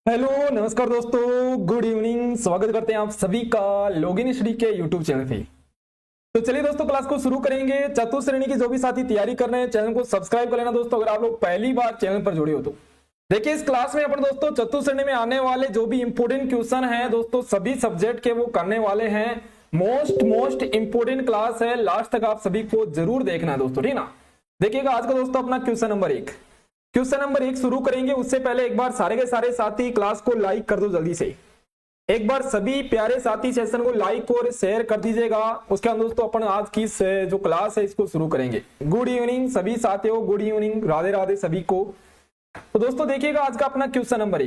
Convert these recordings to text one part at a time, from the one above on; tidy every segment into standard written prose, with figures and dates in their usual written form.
Hello नमस्कार दोस्तों, good evening. स्वागत करते हैं आप सभी का लॉगिन स्टडी के यूट्यूब चैनल पे। तो चलिए दोस्तों, क्लास को शुरू करेंगे। चतुर्थ श्रेणी की जो भी साथी तैयारी कर रहे हैं, चैनल को सब्सक्राइब कर लेना दोस्तों, अगर आप लोग पहली बार चैनल पर जुड़े हो तो। देखिए, इस क्लास में अपन दोस्तों चतुर्थ श्रेणी में आने वाले जो भी इंपोर्टेंट क्वेश्चन है दोस्तों, सभी सब्जेक्ट के वो करने वाले हैं। मोस्ट इंपोर्टेंट क्लास है, लास्ट तक आप सभी को जरूर देखना है दोस्तों, ठीक ना। देखिएगा आज का दोस्तों अपना क्वेश्चन नंबर एक शुरू करेंगे। उससे पहले एक बार सारे के सारे साथी क्लास को लाइक कर दो जल्दी से। एक बार सभी प्यारे साथी सेशन को लाइक और शेयर कर दीजिएगा। उसके बाद दोस्तों अपन आज की जो क्लास है इसको शुरू करेंगे। गुड इवनिंग सभी साथियों, गुड इवनिंग, राधे राधे सभी को। तो दोस्तों देखिएगा आज का अपना क्वेश्चन नंबर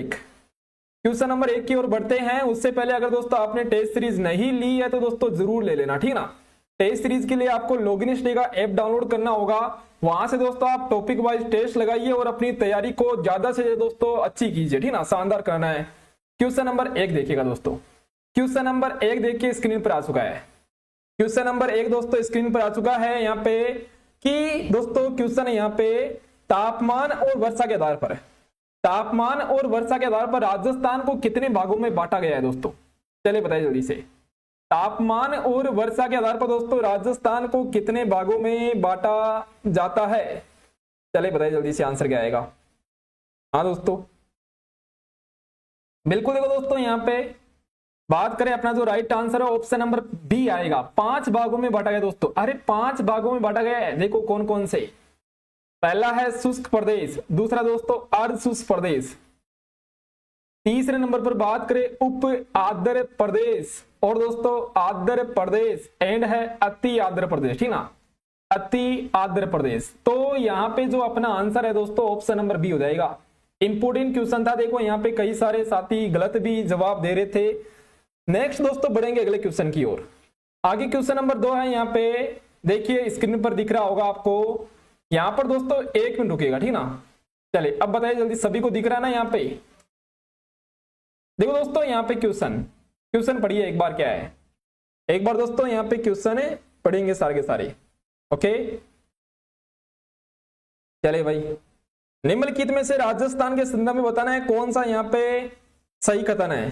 एक की ओर बढ़ते हैं। उससे पहले अगर दोस्तों आपने टेस्ट सीरीज नहीं ली है तो दोस्तों जरूर ले लेना, ठीक ना। टेस्ट सीरीज के लिए आपको लॉगिन स्टडी का ऐप डाउनलोड करना होगा। वहां से दोस्तों आप टॉपिक वाइज टेस्ट लगाइए और अपनी तैयारी को ज्यादा से दोस्तों अच्छी कीजिए, ठीक ना, शानदार करना है। क्वेश्चन नंबर एक देखिएगा दोस्तों। क्वेश्चन नंबर एक देखिए स्क्रीन पर आ चुका है। क्वेश्चन नंबर एक दोस्तों स्क्रीन पर आ चुका है यहाँ पे कि दोस्तों क्वेश्चन है यहाँ पे तापमान और वर्षा के आधार पर, तापमान और वर्षा के आधार पर राजस्थान को कितने भागों में बांटा गया है दोस्तों। चलिए बताइए जल्दी से। तापमान और वर्षा के आधार पर दोस्तों राजस्थान को कितने भागों में बांटा जाता है। चलिए बताइए जल्दी से, आंसर क्या आएगा। हाँ दोस्तों बिल्कुल, देखो दोस्तों यहाँ पे बात करें, अपना जो राइट आंसर है ऑप्शन नंबर बी आएगा। 5 भागों में बांटा गया दोस्तों। अरे 5 भागों में बांटा गया है, देखो कौन कौन से। पहला है शुष्क प्रदेश, दूसरा दोस्तों अर्ध शुष्क प्रदेश, तीसरे नंबर पर बात करें उप आर्द्र प्रदेश, और दोस्तों आर्द्र प्रदेश एंड है अति आर्द्र प्रदेश, ठीक ना, अति आर्द्र प्रदेश। तो यहाँ पे जो अपना आंसर है दोस्तों ऑप्शन नंबर बी हो जाएगा। इंपोर्टेंट क्वेश्चन था, देखो यहाँ पे कई सारे साथी गलत भी जवाब दे रहे थे। नेक्स्ट दोस्तों बढ़ेंगे अगले क्वेश्चन की ओर। आगे क्वेश्चन नंबर 2 है यहाँ पे, देखिए स्क्रीन पर दिख रहा होगा आपको। यहाँ पर दोस्तों 1 मिनट रुकेगा, ठीक ना। चलिए अब बताइए जल्दी, सभी को दिख रहा है ना यहाँ पे। देखो दोस्तों यहाँ पे क्वेश्चन पढ़िए एक बार, क्या है एक बार दोस्तों यहाँ पे क्वेश्चन है, पढ़ेंगे सारे के सारे। ओके चले भाई। निम्नलिखित में से राजस्थान के संदर्भ में बताना है कौन सा यहाँ पे सही कथन है।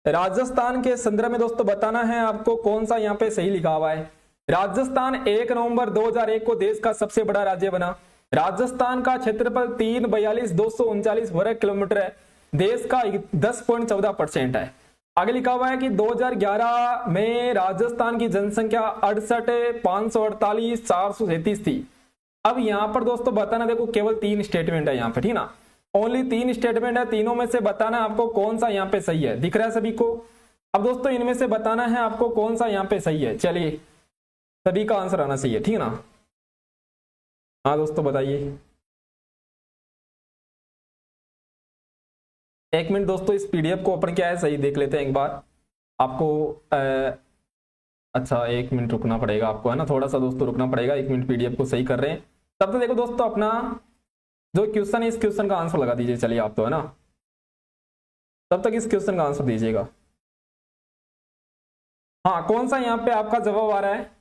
राजस्थान के संदर्भ में दोस्तों बताना है आपको कौन सा यहाँ पे सही लिखा हुआ है। राजस्थान 1 नवंबर 2001 को देश का सबसे बड़ा राज्य बना। राजस्थान का क्षेत्रफल 34239 वर्ग किलोमीटर है, देश का 10.14% है। आगे लिखा हुआ है कि 2011 में राजस्थान की जनसंख्या 68,548,437 थी। अब यहाँ पर दोस्तों बताना, देखो केवल 3 स्टेटमेंट है यहाँ पे, ठीक ना, ओनली 3 स्टेटमेंट है। तीनों में से बताना आपको कौन सा यहाँ पे सही है, दिख रहा है सभी को। अब दोस्तों इनमें से बताना है आपको कौन सा यहाँ पे सही है। चलिए सभी का आंसर आना चाहिए, ठीक ना। हाँ दोस्तों बताइए। 1 मिनट दोस्तों, इस पीडीएफ को अपन क्या है सही देख लेते हैं एक बार। आपको अच्छा 1 मिनट रुकना पड़ेगा आपको, है ना, थोड़ा सा दोस्तों रुकना पड़ेगा। 1 मिनट पीडीएफ को सही कर रहे हैं तब तो देखो दोस्तों अपना जो क्वेश्चन है इस क्वेश्चन का आंसर लगा दीजिए। चलिए आप तो, है ना, तब तक इस क्वेश्चन का आंसर दीजिएगा। हाँ कौन सा यहाँ पे आपका जवाब आ रहा है।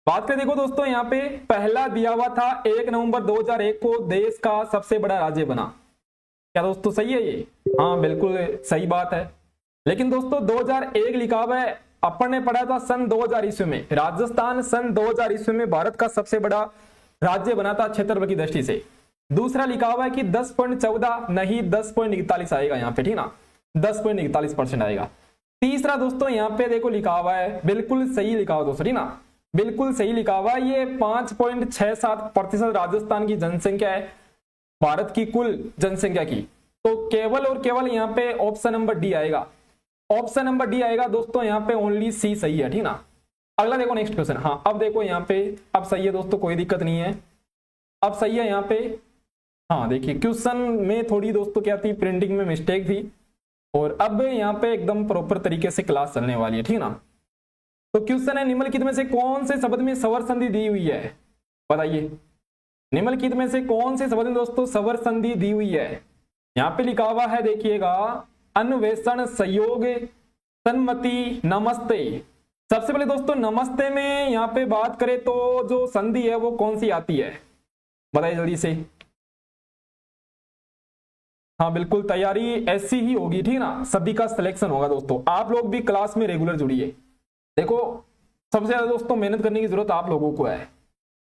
बात करें देखो दोस्तों, यहाँ पे पहला दिया हुआ था 1 नवंबर 2001 को देश का सबसे बड़ा राज्य बना। क्या दोस्तों सही है ये। हाँ बिल्कुल सही बात है। लेकिन दोस्तों 2001 लिखा हुआ है, अपन ने पढ़ा था सन 2000 ईस्वी में राजस्थान सन 2000 ईस्वी में भारत का सबसे बड़ा राज्य बना था क्षेत्रफल की दृष्टि से। दूसरा लिखा हुआ है कि 10.14 नहीं 10.41 आएगा यहाँ पे, ठीक ना, 10.41% आएगा। तीसरा दोस्तों यहाँ पे देखो लिखा हुआ है, बिल्कुल सही लिखा हुआ दोस्तों, ठीक ना, बिल्कुल सही लिखा हुआ है। ये 5.67% राजस्थान की जनसंख्या है भारत की कुल जनसंख्या की। तो केवल और केवल यहाँ पे ऑप्शन नंबर डी आएगा, ऑप्शन नंबर डी आएगा दोस्तों। यहाँ पे ओनली सी सही है, ठीक ना। अगला देखो नेक्स्ट क्वेश्चन। हाँ अब देखो यहाँ पे अब सही है दोस्तों, कोई दिक्कत नहीं है, अब सही है यहाँ पे। हाँ देखिए क्वेश्चन में थोड़ी दोस्तों क्या थी, प्रिंटिंग में मिस्टेक थी, और अब यहाँ पे एकदम प्रॉपर तरीके से क्लास चलने वाली है, ठीक ना। तो क्वेश्चन है निम्नलिखित में से कौन से शब्द में स्वर संधि दी हुई है, बताइए। निम्नलिखित में से कौन से शब्द में दोस्तों स्वर संधि दी हुई है। यहाँ पे लिखा हुआ है देखिएगा, अन्वेषण, सहयोग, सन्मति, नमस्ते। सबसे पहले दोस्तों नमस्ते में यहाँ पे बात करें तो जो संधि है वो कौन सी आती है, बताइए जल्दी से। हाँ बिल्कुल, तैयारी ऐसी ही होगी, ठीक ना, सभी का सिलेक्शन होगा दोस्तों। आप लोग भी क्लास में रेगुलर जुड़िए। देखो सबसे ज्यादा दोस्तों मेहनत करने की जरूरत आप लोगों को है।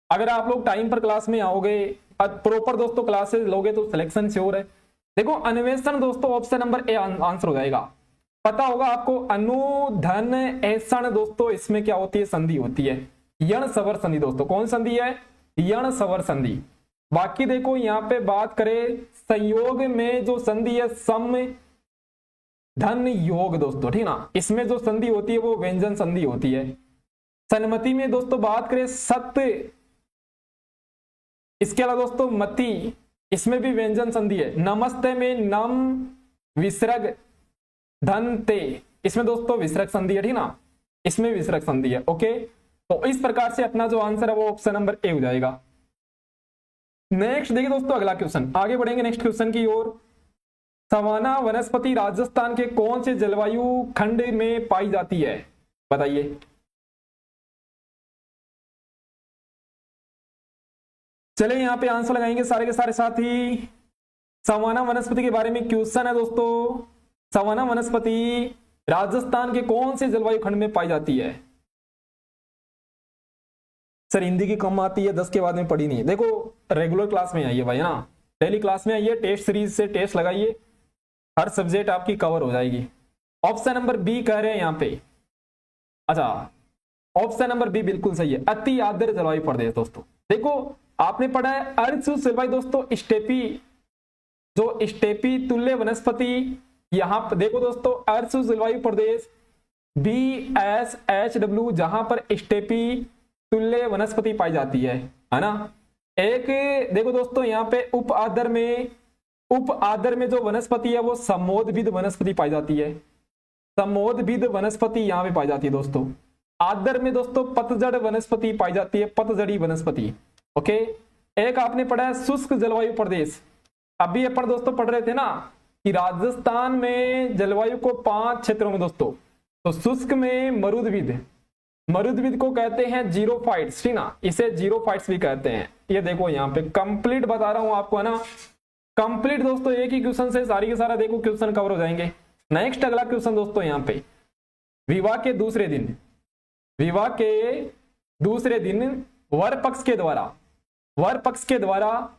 अगर आप लोग टाइम पर क्लास में आओगे, प्रॉपर दोस्तों क्लासेस लोगे तो सिलेक्शन श्योर है। देखो अन्वेषण दोस्तों ऑप्शन नंबर ए आंसर हो जाएगा। पता होगा आपको, अनुधन ऐसण दोस्तों इसमें क्या होती है, संधि होती है, यण सवर संधि दोस्तों। कौन संधि है, यण सवर संधि। बाकी देखो यहाँ पे बात करें संयोग में जो संधि है सम धन योग दोस्तों, ठीक ना, इसमें जो संधि होती है वो व्यंजन संधि होती है। सन्मति में दोस्तों बात करें सत्य, इसके अलावा दोस्तों मति, इसमें भी व्यंजन संधि है। नमस्ते में नम विसर्ग धन ते, इसमें दोस्तों विसर्ग संधि है, ठीक ना, इसमें विसर्ग संधि है। ओके, तो इस प्रकार से अपना जो आंसर है वो ऑप्शन नंबर ए हो जाएगा। नेक्स्ट देखिए दोस्तों अगला क्वेश्चन, आगे बढ़ेंगे नेक्स्ट क्वेश्चन की ओर। सवाना वनस्पति राजस्थान के कौन से जलवायु खंड में पाई जाती है, बताइए। चलिए यहाँ पे आंसर लगाएंगे सारे के सारे साथी। सवाना वनस्पति के बारे में क्वेश्चन है दोस्तों। सवाना वनस्पति राजस्थान के कौन से जलवायु खंड में पाई जाती है। सर हिंदी की कम आती है, 10 के बाद में पढ़ी नहीं। देखो रेगुलर क्लास में आइए भाई, है ना, डेली क्लास में आइए, टेस्ट सीरीज से टेस्ट लगाइए, हर सब्जेक्ट आपकी कवर हो जाएगी। ऑप्शन नंबर बी कह रहे हैं यहाँ पे। अच्छा, ऑप्शन नंबर बी बिल्कुल सही है, अति आर्द्र जलवायु प्रदेश दोस्तों। देखो आपने पढ़ा है अर्धशुष्क जलवायु दोस्तों, स्टेपी, जो स्टेपी तुल्य वनस्पति, यहां पर देखो दोस्तों अर्धशुष्क जलवायु प्रदेश BSHW, जहां पर स्टेपी तुल्य वनस्पति पाई जाती है ना। एक देखो दोस्तों यहाँ पे उप आदर में जो वनस्पति है वो समोदभिद वनस्पति पाई जाती है। समोदभिद वनस्पति यहाँ पे पाई जाती है दोस्तों। आदर में दोस्तों पतझड़ वनस्पति पाई जाती है, पतझड़ी वनस्पति। ओके, एक आपने पढ़ा है शुष्क जलवायु प्रदेश। अभी अपन दोस्तों पढ़ रहे थे ना कि राजस्थान में जलवायु को 5 क्षेत्रों में दोस्तों, तो शुष्क में मरुद्भिद को कहते हैं जीरोफाइट्स, ठीक ना, इसे जीरोफाइट्स भी कहते हैं। ये देखो यहाँ पे कंप्लीट बता रहा हूं आपको, है ना, कंप्लीट दोस्तों एक ही क्वेश्चन से सारी के सारा देखो क्वेश्चन कवर हो जाएंगे। नेक्स्ट अगला क्वेश्चन दोस्तों यहाँ पे, विवाह के दूसरे दिन वर पक्ष के द्वारा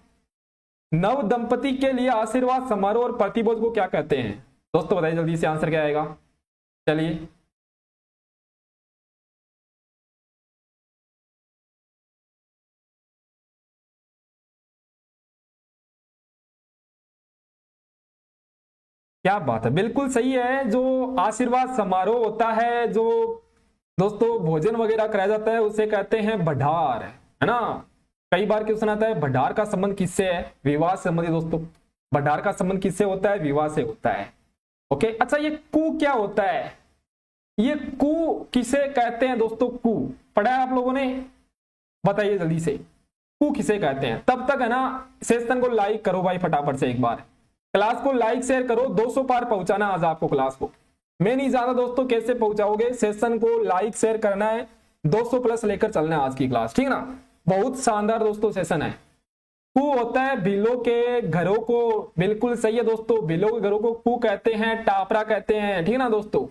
नव दंपति के लिए आशीर्वाद समारोह और प्रतिभोज को क्या कहते हैं दोस्तों, बताइए जल्दी से आंसर क्या आएगा। चलिए क्या बात है, बिल्कुल सही है। जो आशीर्वाद समारोह होता है, जो दोस्तों भोजन वगैरह कराया जाता है, उसे कहते हैं भंडार, है ना। कई बार क्वेश्चन आता है भंडार का संबंध किससे है, विवाह से संबंधित दोस्तों। भंडार का संबंध किससे होता है, विवाह से होता है। ओके, अच्छा ये कु क्या होता है, ये कु किसे कहते हैं दोस्तों, कु पढ़ा है आप लोगों ने, बताइए जल्दी से, कु किसे कहते हैं। तब तक है ना सेशन को लाइक करो भाई फटाफट से, एक बार क्लास को लाइक शेयर करो, 200 पार पहुंचाना आज आपको क्लास को। मैं नहीं जानता दोस्तों कैसे पहुंचाओगे, सेशन को लाइक शेयर करना है, 200 प्लस लेकर चलना है आज की क्लास, ठीक ना। बहुत शानदार दोस्तों सेशन है। कु होता है भीलों के घरों को, बिल्कुल सही है दोस्तों, भीलों के घरों को कु कहते हैं, टापरा कहते हैं, ठीक ना दोस्तों।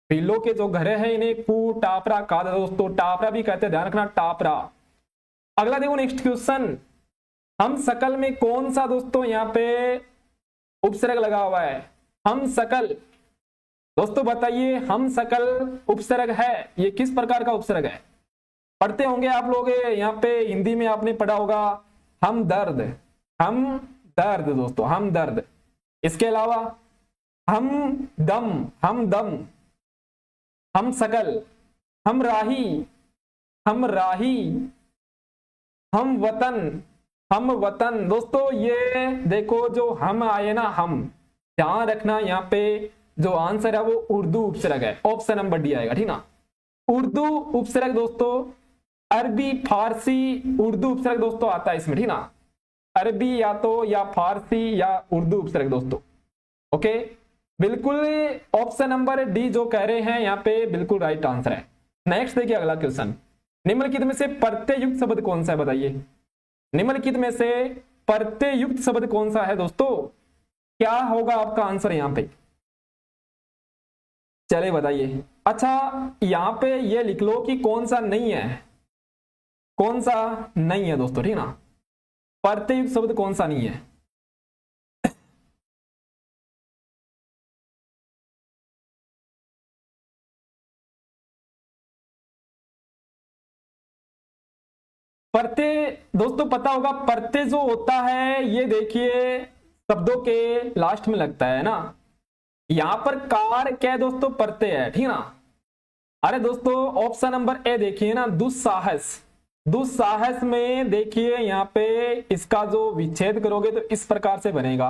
भीलों के जो घर है इन्हें कु टापरा कहा दोस्तों, टापरा भी कहते हैं, ध्यान रखना टापरा। अगला देखो नेक्स्ट क्वेश्चन, हम सकल में कौन सा दोस्तों यहाँ पे उपसर्ग लगा हुआ है, हम सकल दोस्तों, बताइए हम सकल उपसर्ग है, ये किस प्रकार का उपसर्ग है। पढ़ते होंगे आप लोग यहाँ पे, हिंदी में आपने पढ़ा होगा हम दर्द दोस्तों, हम दर्द। इसके अलावा हम दम, हम सकल, हम राही, हम वतन दोस्तों। ये देखो जो हम आए ना, हम ध्यान रखना यहाँ पे जो आंसर है वो उर्दू उपसर्ग है, ऑप्शन नंबर डी आएगा, ठीक ना। उर्दू उपसर्ग दोस्तों, अरबी फारसी उर्दू उपसर्ग दोस्तों आता है इसमें, ठीक ना। अरबी या तो या फारसी या उर्दू उपसर्ग दोस्तों। ओके, बिल्कुल ऑप्शन नंबर डी जो कह रहे हैं यहाँ पे बिल्कुल राइट आंसर है। नेक्स्ट देखिए अगला क्वेश्चन, निम्नलिखित में से प्रत्यय युक्त शब्द कौन सा है, बताइए। निम्नलिखित में से प्रत्यय युक्त शब्द कौन सा है दोस्तों, क्या होगा आपका आंसर यहाँ पे? चलिए बताइए। अच्छा, यहाँ पे ये लिख लो कि कौन सा नहीं है, कौन सा नहीं है दोस्तों, ठीक ना। प्रत्ययुक्त शब्द कौन सा नहीं है? प्रत्यय दोस्तों पता होगा, प्रत्यय जो होता है ये देखिए शब्दों के लास्ट में लगता है ना। यहां पर कार क्या है दोस्तों? प्रत्यय है, ठीक ना। अरे दोस्तों ऑप्शन नंबर ए देखिए ना, दुस्साहस। दुस्साहस में देखिए यहाँ पे इसका जो विच्छेद करोगे तो इस प्रकार से बनेगा।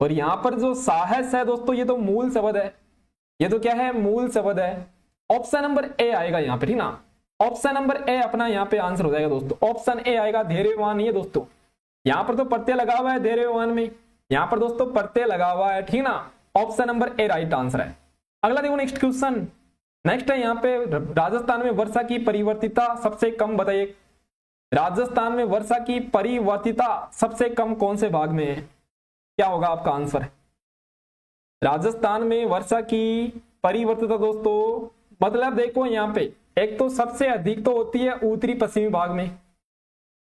और यहां पर जो साहस है दोस्तों ये तो मूल शब्द है, ये तो क्या है? मूल शब्द है। ऑप्शन नंबर ए आएगा यहाँ पे, ठीक ना। ऑप्शन नंबर ए अपना यहाँ पे आंसर हो जाएगा दोस्तों। ऑप्शन ए आएगा, धैर्यवान। ये दोस्तों यहाँ पर तो प्रत्यय लगा हुआ है धैर्यवान में, यहाँ पर दोस्तों प्रत्यय लगा हुआ है, ठीक ना। ऑप्शन नंबर ए राइट आंसर है। अगला देखो नेक्स्ट क्वेश्चन। नेक्स्ट है यहाँ पे, राजस्थान में वर्षा की परिवर्तिता सबसे कम बताइए। राजस्थान में वर्षा की परिवर्तिता सबसे कम कौन से भाग में है? क्या होगा आपका आंसर? राजस्थान में वर्षा की परिवर्तिता दोस्तों मतलब देखो यहाँ पे एक तो सबसे अधिक तो होती है उत्तरी पश्चिमी भाग में।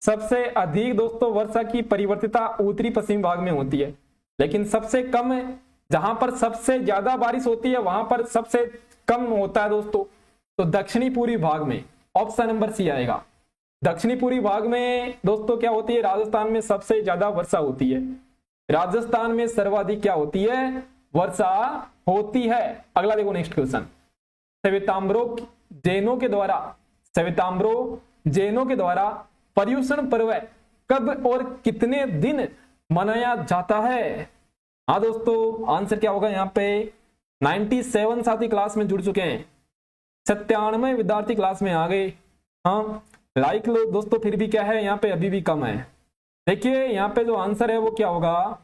सबसे अधिक दोस्तों वर्षा की परिवर्तिता उत्तरी पश्चिमी भाग में होती है, लेकिन सबसे कम जहां पर सबसे ज्यादा बारिश होती है वहां पर सबसे कम होता है दोस्तों, तो दक्षिणी पूर्वी भाग में। ऑप्शन नंबर सी आएगा। दक्षिणी पूर्वी भाग में दोस्तों क्या होती है? राजस्थान में सबसे ज्यादा वर्षा होती है। राजस्थान में सर्वाधिक क्या होती है? वर्षा होती है। अगला देखो नेक्स्ट क्वेश्चन। श्वेतांबरो जैनों के द्वारा, श्वेतांबरो जैनों के द्वारा पर्युषण पर्व कब और कितने दिन मनाया जाता है? हाँ दोस्तों आंसर क्या होगा यहाँ पे? 97 साथी क्लास में जुड़ चुके हैं, 97 विद्यार्थी क्लास में आ गए। हाँ लाइक लो दोस्तों, फिर भी क्या है यहाँ पे अभी भी कम है। देखिए यहाँ पे जो आंसर है वो क्या होगा?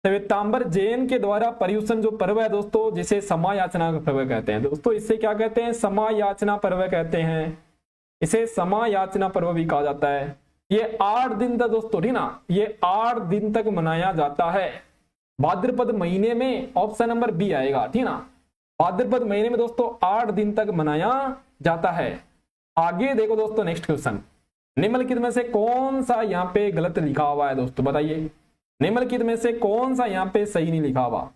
श्वेतांबर जैन के द्वारा पर्युषण जो पर्व है दोस्तों, जिसे समायाचना पर्व कहते हैं दोस्तों। इससे क्या कहते हैं? समायाचना पर्व कहते हैं। इसे समायाचना पर्व भी कहा जाता है। ये 8 दिन तक दोस्तों, ठीक ना, ये 8 दिन तक मनाया जाता है भाद्रपद महीने में। ऑप्शन नंबर बी आएगा, ठीक ना। भाद्रपद महीने में दोस्तों 8 दिन तक मनाया जाता है। आगे देखो दोस्तों नेक्स्ट क्वेश्चन। निम्नलिखित में से कौन सा यहाँ पे गलत लिखा हुआ है दोस्तों? बताइए निम्नलिखित में से कौन सा यहाँ पे सही नहीं लिखा हुआ?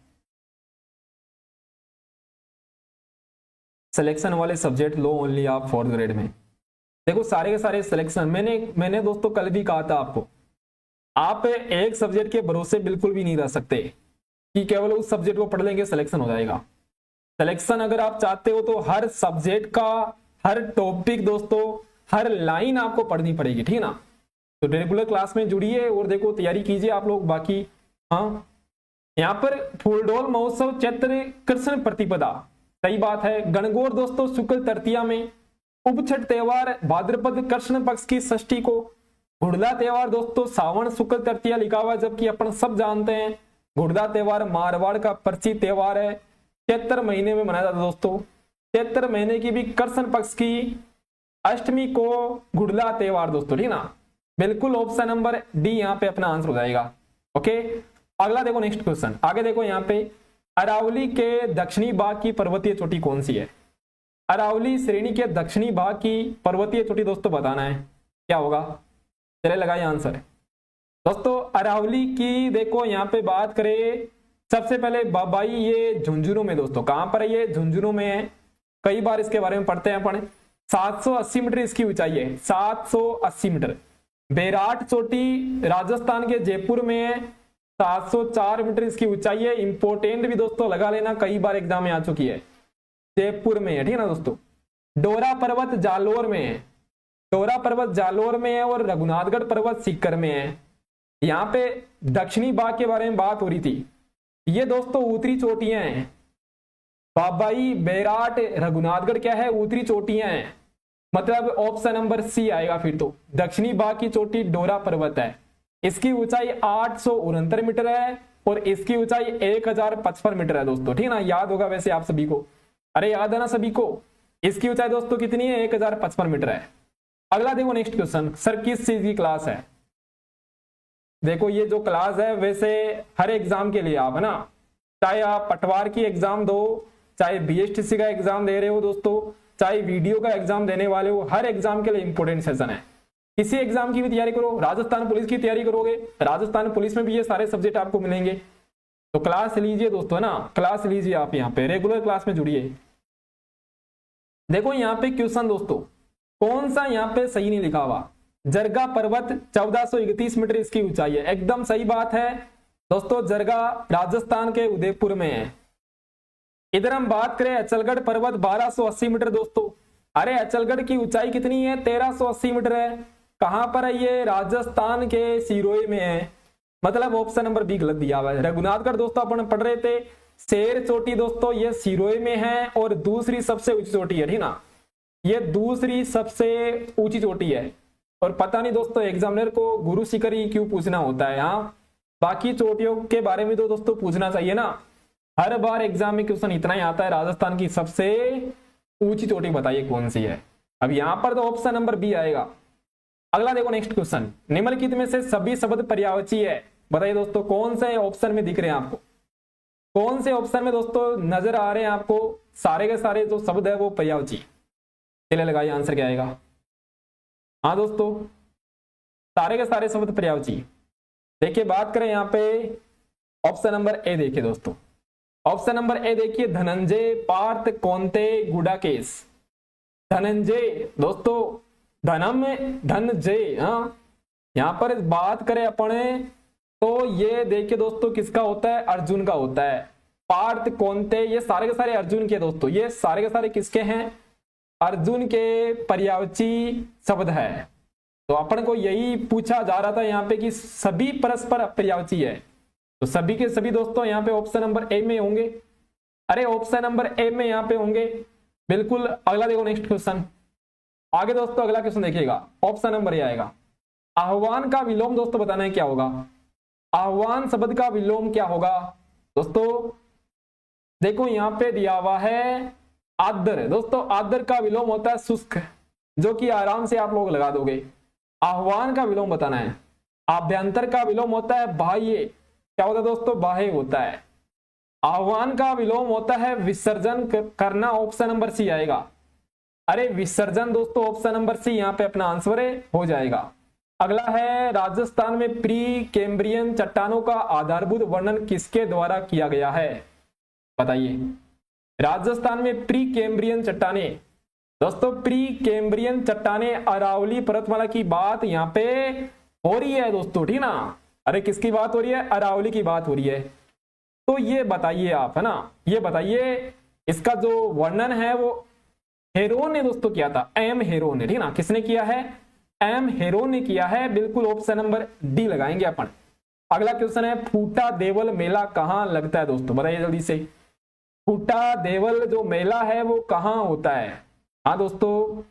सिलेक्शन वाले सब्जेक्ट लो ओनली आप 4th ग्रेड में। देखो सारे के सारे सिलेक्शन मैंने दोस्तों कल भी कहा था आपको, आप एक सब्जेक्ट के भरोसे बिल्कुल भी नहीं रह सकते कि केवल उस सब्जेक्ट को पढ़ लेंगे सिलेक्शन हो जाएगा। सिलेक्शन अगर आप चाहते हो तो हर सब्जेक्ट का हर टॉपिक दोस्तों हर लाइन आपको पढ़नी पड़ेगी, ठीक है ना। तो रेगुलर क्लास में जुड़िए और देखो तैयारी कीजिए आप लोग। बाकी हाँ यहाँ पर फूलडोल महोत्सव चैत्र कृष्ण प्रतिपदा, सही बात है। गणगौर दोस्तों शुक्ल तृतीया में। उपछठ त्योहार भाद्रपद कृष्ण पक्ष की षष्ठी को। घुड़ला त्योहार दोस्तों सावन शुक्ल तृतीया लिखा हुआ है, जबकि अपन सब जानते हैं घुड़ला त्योहार मारवाड़ का परिचित त्योहार है, चैत्र महीने में मनाया जाता है दोस्तों। चैत्र महीने की भी कृष्ण पक्ष की अष्टमी को घुड़ला त्योहार दोस्तों, ठीक ना। बिल्कुल ऑप्शन नंबर डी यहाँ पे अपना आंसर हो जाएगा। ओके अगला देखो नेक्स्ट क्वेश्चन। आगे देखो यहाँ पे अरावली के दक्षिणी भाग की पर्वतीय चोटी कौन सी है? अरावली श्रेणी के दक्षिणी भाग की पर्वतीय चोटी दोस्तों बताना है, क्या होगा? चले लगाइए आंसर दोस्तों। अरावली की देखो यहाँ पे बात करें सबसे पहले बाबाई, ये झुंझुनू में दोस्तों। कहां पर है ये? झुंझुनू में है। कई बार इसके बारे में पढ़ते हैं अपन। 780 मीटर इसकी ऊंचाई है, 780 मीटर। बैराट चोटी राजस्थान के जयपुर में है, 704 मीटर इसकी ऊंचाई है। इंपोर्टेंट भी दोस्तों लगा लेना, कई बार एग्जाम में आ चुकी है। जयपुर में है, ठीक है ना दोस्तों। डोरा पर्वत जालोर में है, डोरा पर्वत जालोर में है। और रघुनाथगढ़ पर्वत सीकर में है। यहाँ पे दक्षिणी भाग के बारे में बात हो रही थी। ये दोस्तों उत्तरी चोटियां हैं। बाबाई बैराट रघुनाथगढ़ क्या है? उत्तरी चोटियां हैं। मतलब ऑप्शन नंबर सी आएगा फिर तो। दक्षिणी भाग की चोटी डोरा पर्वत है, इसकी ऊंचाई 869 मीटर है और इसकी ऊंचाई 1055 मीटर है दोस्तों, ठीक है ना। याद होगा वैसे आप सभी को, अरे याद है ना सभी को। इसकी ऊंचाई दोस्तों कितनी है? 1055 मीटर है। अगला देखो नेक्स्ट क्वेश्चन। सर किस चीज की क्लास है? देखो ये जो क्लास है वैसे हर एग्जाम के लिए आप है ना, चाहे आप पटवार की एग्जाम दो, चाहे बीएसटीसी का एग्जाम दे रहे हो दोस्तों, चाहे वीडियो का एग्जाम देने वाले हो, हर एग्जाम के लिए इंपॉर्टेंट सेशन है। किसी एग्जाम की भी तैयारी करो, राजस्थान पुलिस की तैयारी करोगे, राजस्थान पुलिस में भी ये सारे सब्जेक्ट आपको मिलेंगे। तो क्लास लीजिए दोस्तों है ना, क्लास लीजिए आप, यहाँ पे रेगुलर क्लास में जुड़िए। देखो यहाँ पे क्वेश्चन दोस्तों, कौन सा यहाँ पे सही नहीं लिखा हुआ। जरगा पर्वत 1431 मीटर इसकी ऊंचाई है, एकदम सही बात है दोस्तों। जरगा राजस्थान के उदयपुर में है। इधर हम बात करें अचलगढ़ पर्वत 1280 मीटर दोस्तों। अरे अचलगढ़ की ऊंचाई कितनी है, 1380 मीटर है। कहां पर है ये, राजस्थान के सिरोही में है। मतलब ऑप्शन नंबर बी गलत दिया हुआ है। रघुनाथगढ़ दोस्तों अपन पढ़ रहे थे, शेर चोटी दोस्तों ये सिरोही में है और दूसरी सबसे ऊंची चोटी है, ठीक ना, ये दूसरी सबसे ऊंची चोटी है। और पता नहीं दोस्तों एग्जामिनर को गुरु शिखर ही क्यों पूछना होता है, हाँ बाकी चोटियों के बारे में तो दोस्तों पूछना चाहिए ना। हर बार एग्जाम में क्वेश्चन इतना ही आता है, राजस्थान की सबसे ऊंची चोटी बताइए कौन सी है। अब यहां पर तो ऑप्शन नंबर बी आएगा। अगला देखो नेक्स्ट क्वेश्चन, निम्नलिखित में से सभी शब्द पर्यायवाची है, बताइए दोस्तों कौन से ऑप्शन में दिख रहे हैं आपको, कौन से ऑप्शन में दोस्तों नजर आ रहे हैं आपको सारे के सारे जो शब्द है वो पर्यायवाची। चलिए लगाइए आंसर क्या आएगा। हाँ दोस्तों सारे के सारे शब्द पर्यायवाची। देखिए बात करें यहाँ पे ऑप्शन नंबर ए, देखिए दोस्तों ऑप्शन नंबर ए देखिए, धनंजय पार्थ कौंते गुडाकेश। धनंजय दोस्तों, धनम धन जय, हाँ यहाँ पर बात करें अपने तो ये देखिए दोस्तों किसका होता है, अर्जुन का होता है। पार्थ कौंते ये सारे के सारे अर्जुन के दोस्तों, ये सारे के सारे किसके हैं, अर्जुन के पर्यायवाची शब्द है। तो अपन को यही पूछा जा रहा था यहाँ पे कि सभी परस्पर पर्यायवाची है, तो सभी के सभी दोस्तों यहाँ पे ऑप्शन नंबर ए में होंगे। अरे ऑप्शन नंबर ए में यहाँ पे होंगे बिल्कुल। अगला देखो नेक्स्ट क्वेश्चन, आगे दोस्तों अगला क्वेश्चन देखिएगा, ऑप्शन नंबर ए आएगा। आह्वान का विलोम दोस्तों बताना है क्या होगा। आह्वान शब्द का विलोम क्या होगा दोस्तों, देखो यहाँ पे दिया हुआ है आदर। दोस्तों आदर का विलोम होता है शुष्क, जो कि आराम से आप लोग लगा दोगे। आह्वान का विलोम बताना है। आभ्यंतर का विलोम होता है बाह्य, क्या होता है दोस्तों, बाह्य होता है। आह्वान का विलोम होता है विसर्जन करना, ऑप्शन नंबर सी आएगा। अरे विसर्जन दोस्तों ऑप्शन नंबर सी यहाँ पे अपना आंसर हो जाएगा। अगला है, राजस्थान में प्री कैम्ब्रियन चट्टानों का आधारभूत वर्णन किसके द्वारा किया गया है, बताइए। राजस्थान में प्री कैम्ब्रियन चट्टाने दोस्तों, प्री कैम्ब्रियन चट्टाने अरावली पर्वतमाला की बात यहाँ पे हो रही है दोस्तों, ठीक ना। अरे किसकी बात हो रही है, अरावली की बात हो रही है। तो ये बताइए आप है ना, ये बताइए इसका जो वर्णन है वो हेरोन ने दोस्तों किया था, एम हेरोन ने, ठीक ना। किसने किया है, एम हेरोन ने किया है, बिल्कुल ऑप्शन नंबर डी लगाएंगे अपन। अगला क्वेश्चन है, फूटा देवल मेला कहाँ लगता है दोस्तों, बताइए जल्दी से। फूटा देवल जो मेला है वो कहाँ होता है। हाँ दोस्तों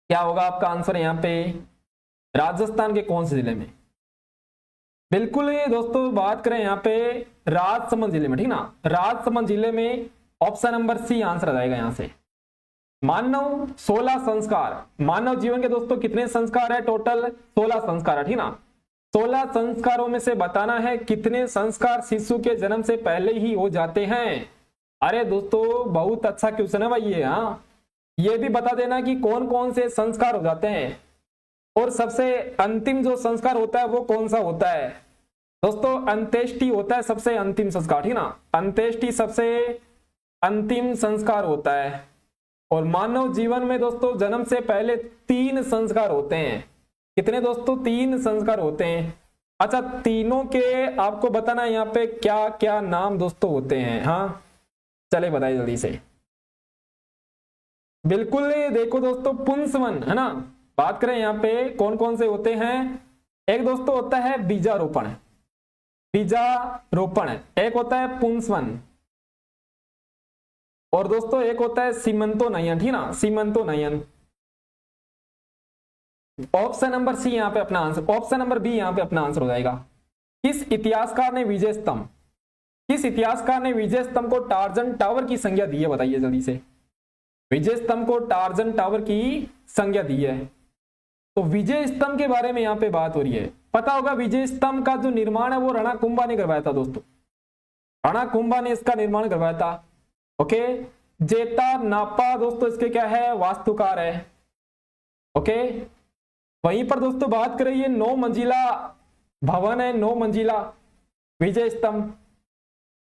क्या होगा आपका आंसर यहाँ पे, राजस्थान के कौन से जिले में। बिल्कुल दोस्तों बात करें यहाँ पे राजसमंद जिले में, ठीक ना, राजसमंद जिले में। ऑप्शन नंबर सी आंसर आ जाएगा यहाँ से। मानव 16 संस्कार, मानव जीवन के दोस्तों कितने संस्कार है, टोटल 16 संस्कार है, ठीक ना। 16 संस्कारों में से बताना है कितने संस्कार शिशु के जन्म से पहले ही हो जाते हैं। अरे दोस्तों बहुत अच्छा क्वेश्चन है भाई ये, हाँ ये भी बता देना कि कौन कौन से संस्कार हो जाते हैं और सबसे अंतिम जो संस्कार होता है वो कौन सा होता है दोस्तों, अंत्येष्टि होता है सबसे अंतिम संस्कार, ठीक ना। अंत्येष्टि सबसे अंतिम संस्कार होता है। और मानव जीवन में दोस्तों जन्म से पहले 3 संस्कार होते हैं। कितने दोस्तों, 3 संस्कार होते हैं। अच्छा तीनों के आपको बताना है यहाँ पे क्या क्या नाम दोस्तों होते हैं। हाँ चले बताइए जल्दी से। बिल्कुल देखो दोस्तों पुंसवन है ना, बात करें यहाँ पे कौन कौन से होते हैं। एक दोस्तों होता है बीजारोपण, बीजारोपण, एक होता है पुंसवन, और दोस्तों एक होता है सीमंतो नयन, ठीक ना, सीमंतो नयन। ऑप्शन नंबर सी यहाँ पे अपना आंसर, ऑप्शन नंबर बी यहाँ पे अपना आंसर हो जाएगा। किस इतिहासकार ने विजय स्तंभ, किस इतिहासकार ने विजय स्तंभ को टार्जन टावर की संज्ञा दी है, बताइए जल्दी से। विजय स्तंभ को टार्जन टावर की संज्ञा दी है। तो विजय स्तंभ के बारे में यहाँ पे बात हो रही है पता होगा विजय स्तंभ का जो निर्माण है वो रणकुंभा ने करवाया था दोस्तों, रणकुंभा ने इसका निर्माण करवाया था। ओके, जेता नापा दोस्तों इसके क्या है, वास्तुकार है। ओके, वहीं पर दोस्तों बात करें ये 9 मंजिला भवन है, 9 मंजिला विजय स्तंभ,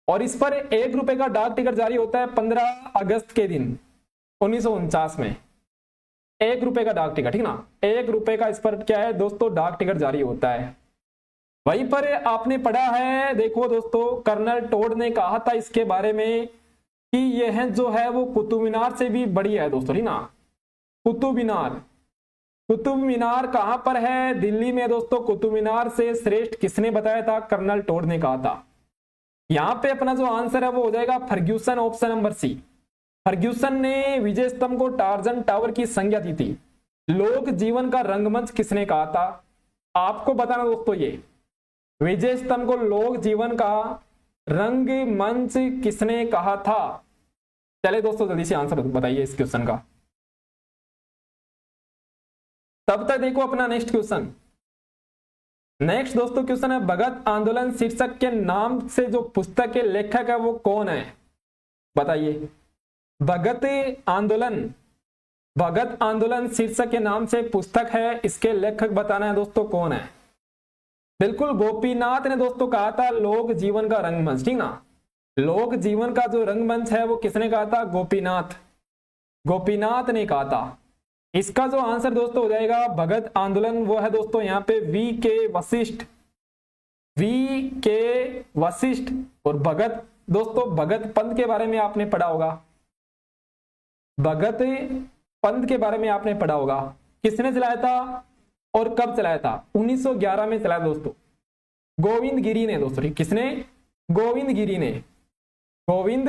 और इस पर 1 रुपए का डाक टिकट जारी होता है 15 अगस्त के दिन 1949 में। 1 रुपए का डाक टिकट, ठीक ना, 1 रुपए का इस पर क्या है दोस्तों डाक टिकट जारी होता है। वहीं पर आपने पढ़ा है, देखो दोस्तों, कर्नल टोड ने कहा था इसके बारे में कि यह जो है वो कुतुब मीनार से भी बड़ी है दोस्तों, ठीक ना। कुतुब मीनार, कुतुब मीनार कहां पर है, दिल्ली में दोस्तों। कुतुब मीनार से श्रेष्ठ किसने बताया था, कर्नल टोड ने कहा था। यहां पे अपना जो आंसर है वो हो जाएगा Ferguson, option number C. Ferguson ने विजय स्तंभ को टार्जन टावर की संज्ञा दी थी। लोक जीवन का रंगमंच किसने कहा था, आपको बताना दोस्तों, ये विजय स्तंभ को लोक जीवन का रंगमंच किसने कहा था। चले दोस्तों जल्दी से आंसर बताइए इस क्वेश्चन का। तब तक देखो अपना नेक्स्ट क्वेश्चन। नेक्स्ट दोस्तों क्वेश्चन है, भगत आंदोलन शीर्षक के नाम से जो पुस्तक के लेखक है वो कौन है, बताइए। भगत आंदोलन, भगत आंदोलन शीर्षक के नाम से पुस्तक है, इसके लेखक बताना है दोस्तों कौन है। बिल्कुल गोपीनाथ ने दोस्तों कहा था लोक जीवन का रंगमंच, ठीक ना। लोक जीवन का जो रंगमंच है वो किसने कहा था, गोपीनाथ, गोपीनाथ ने कहा था। इसका जो आंसर दोस्तों हो जाएगा भगत आंदोलन, वो है दोस्तों यहाँ पे वी के वशिष्ठ, वी के वशिष्ठ। और भगत दोस्तों, भगत पंथ के बारे में आपने पढ़ा होगा, भगत पंथ के बारे में आपने पढ़ा होगा। किसने चलाया था और कब चलाया था, 1911 में चलाया दोस्तों, गोविंद गिरी ने दोस्तों। किसने, गोविंद गिरी ने, गोविंद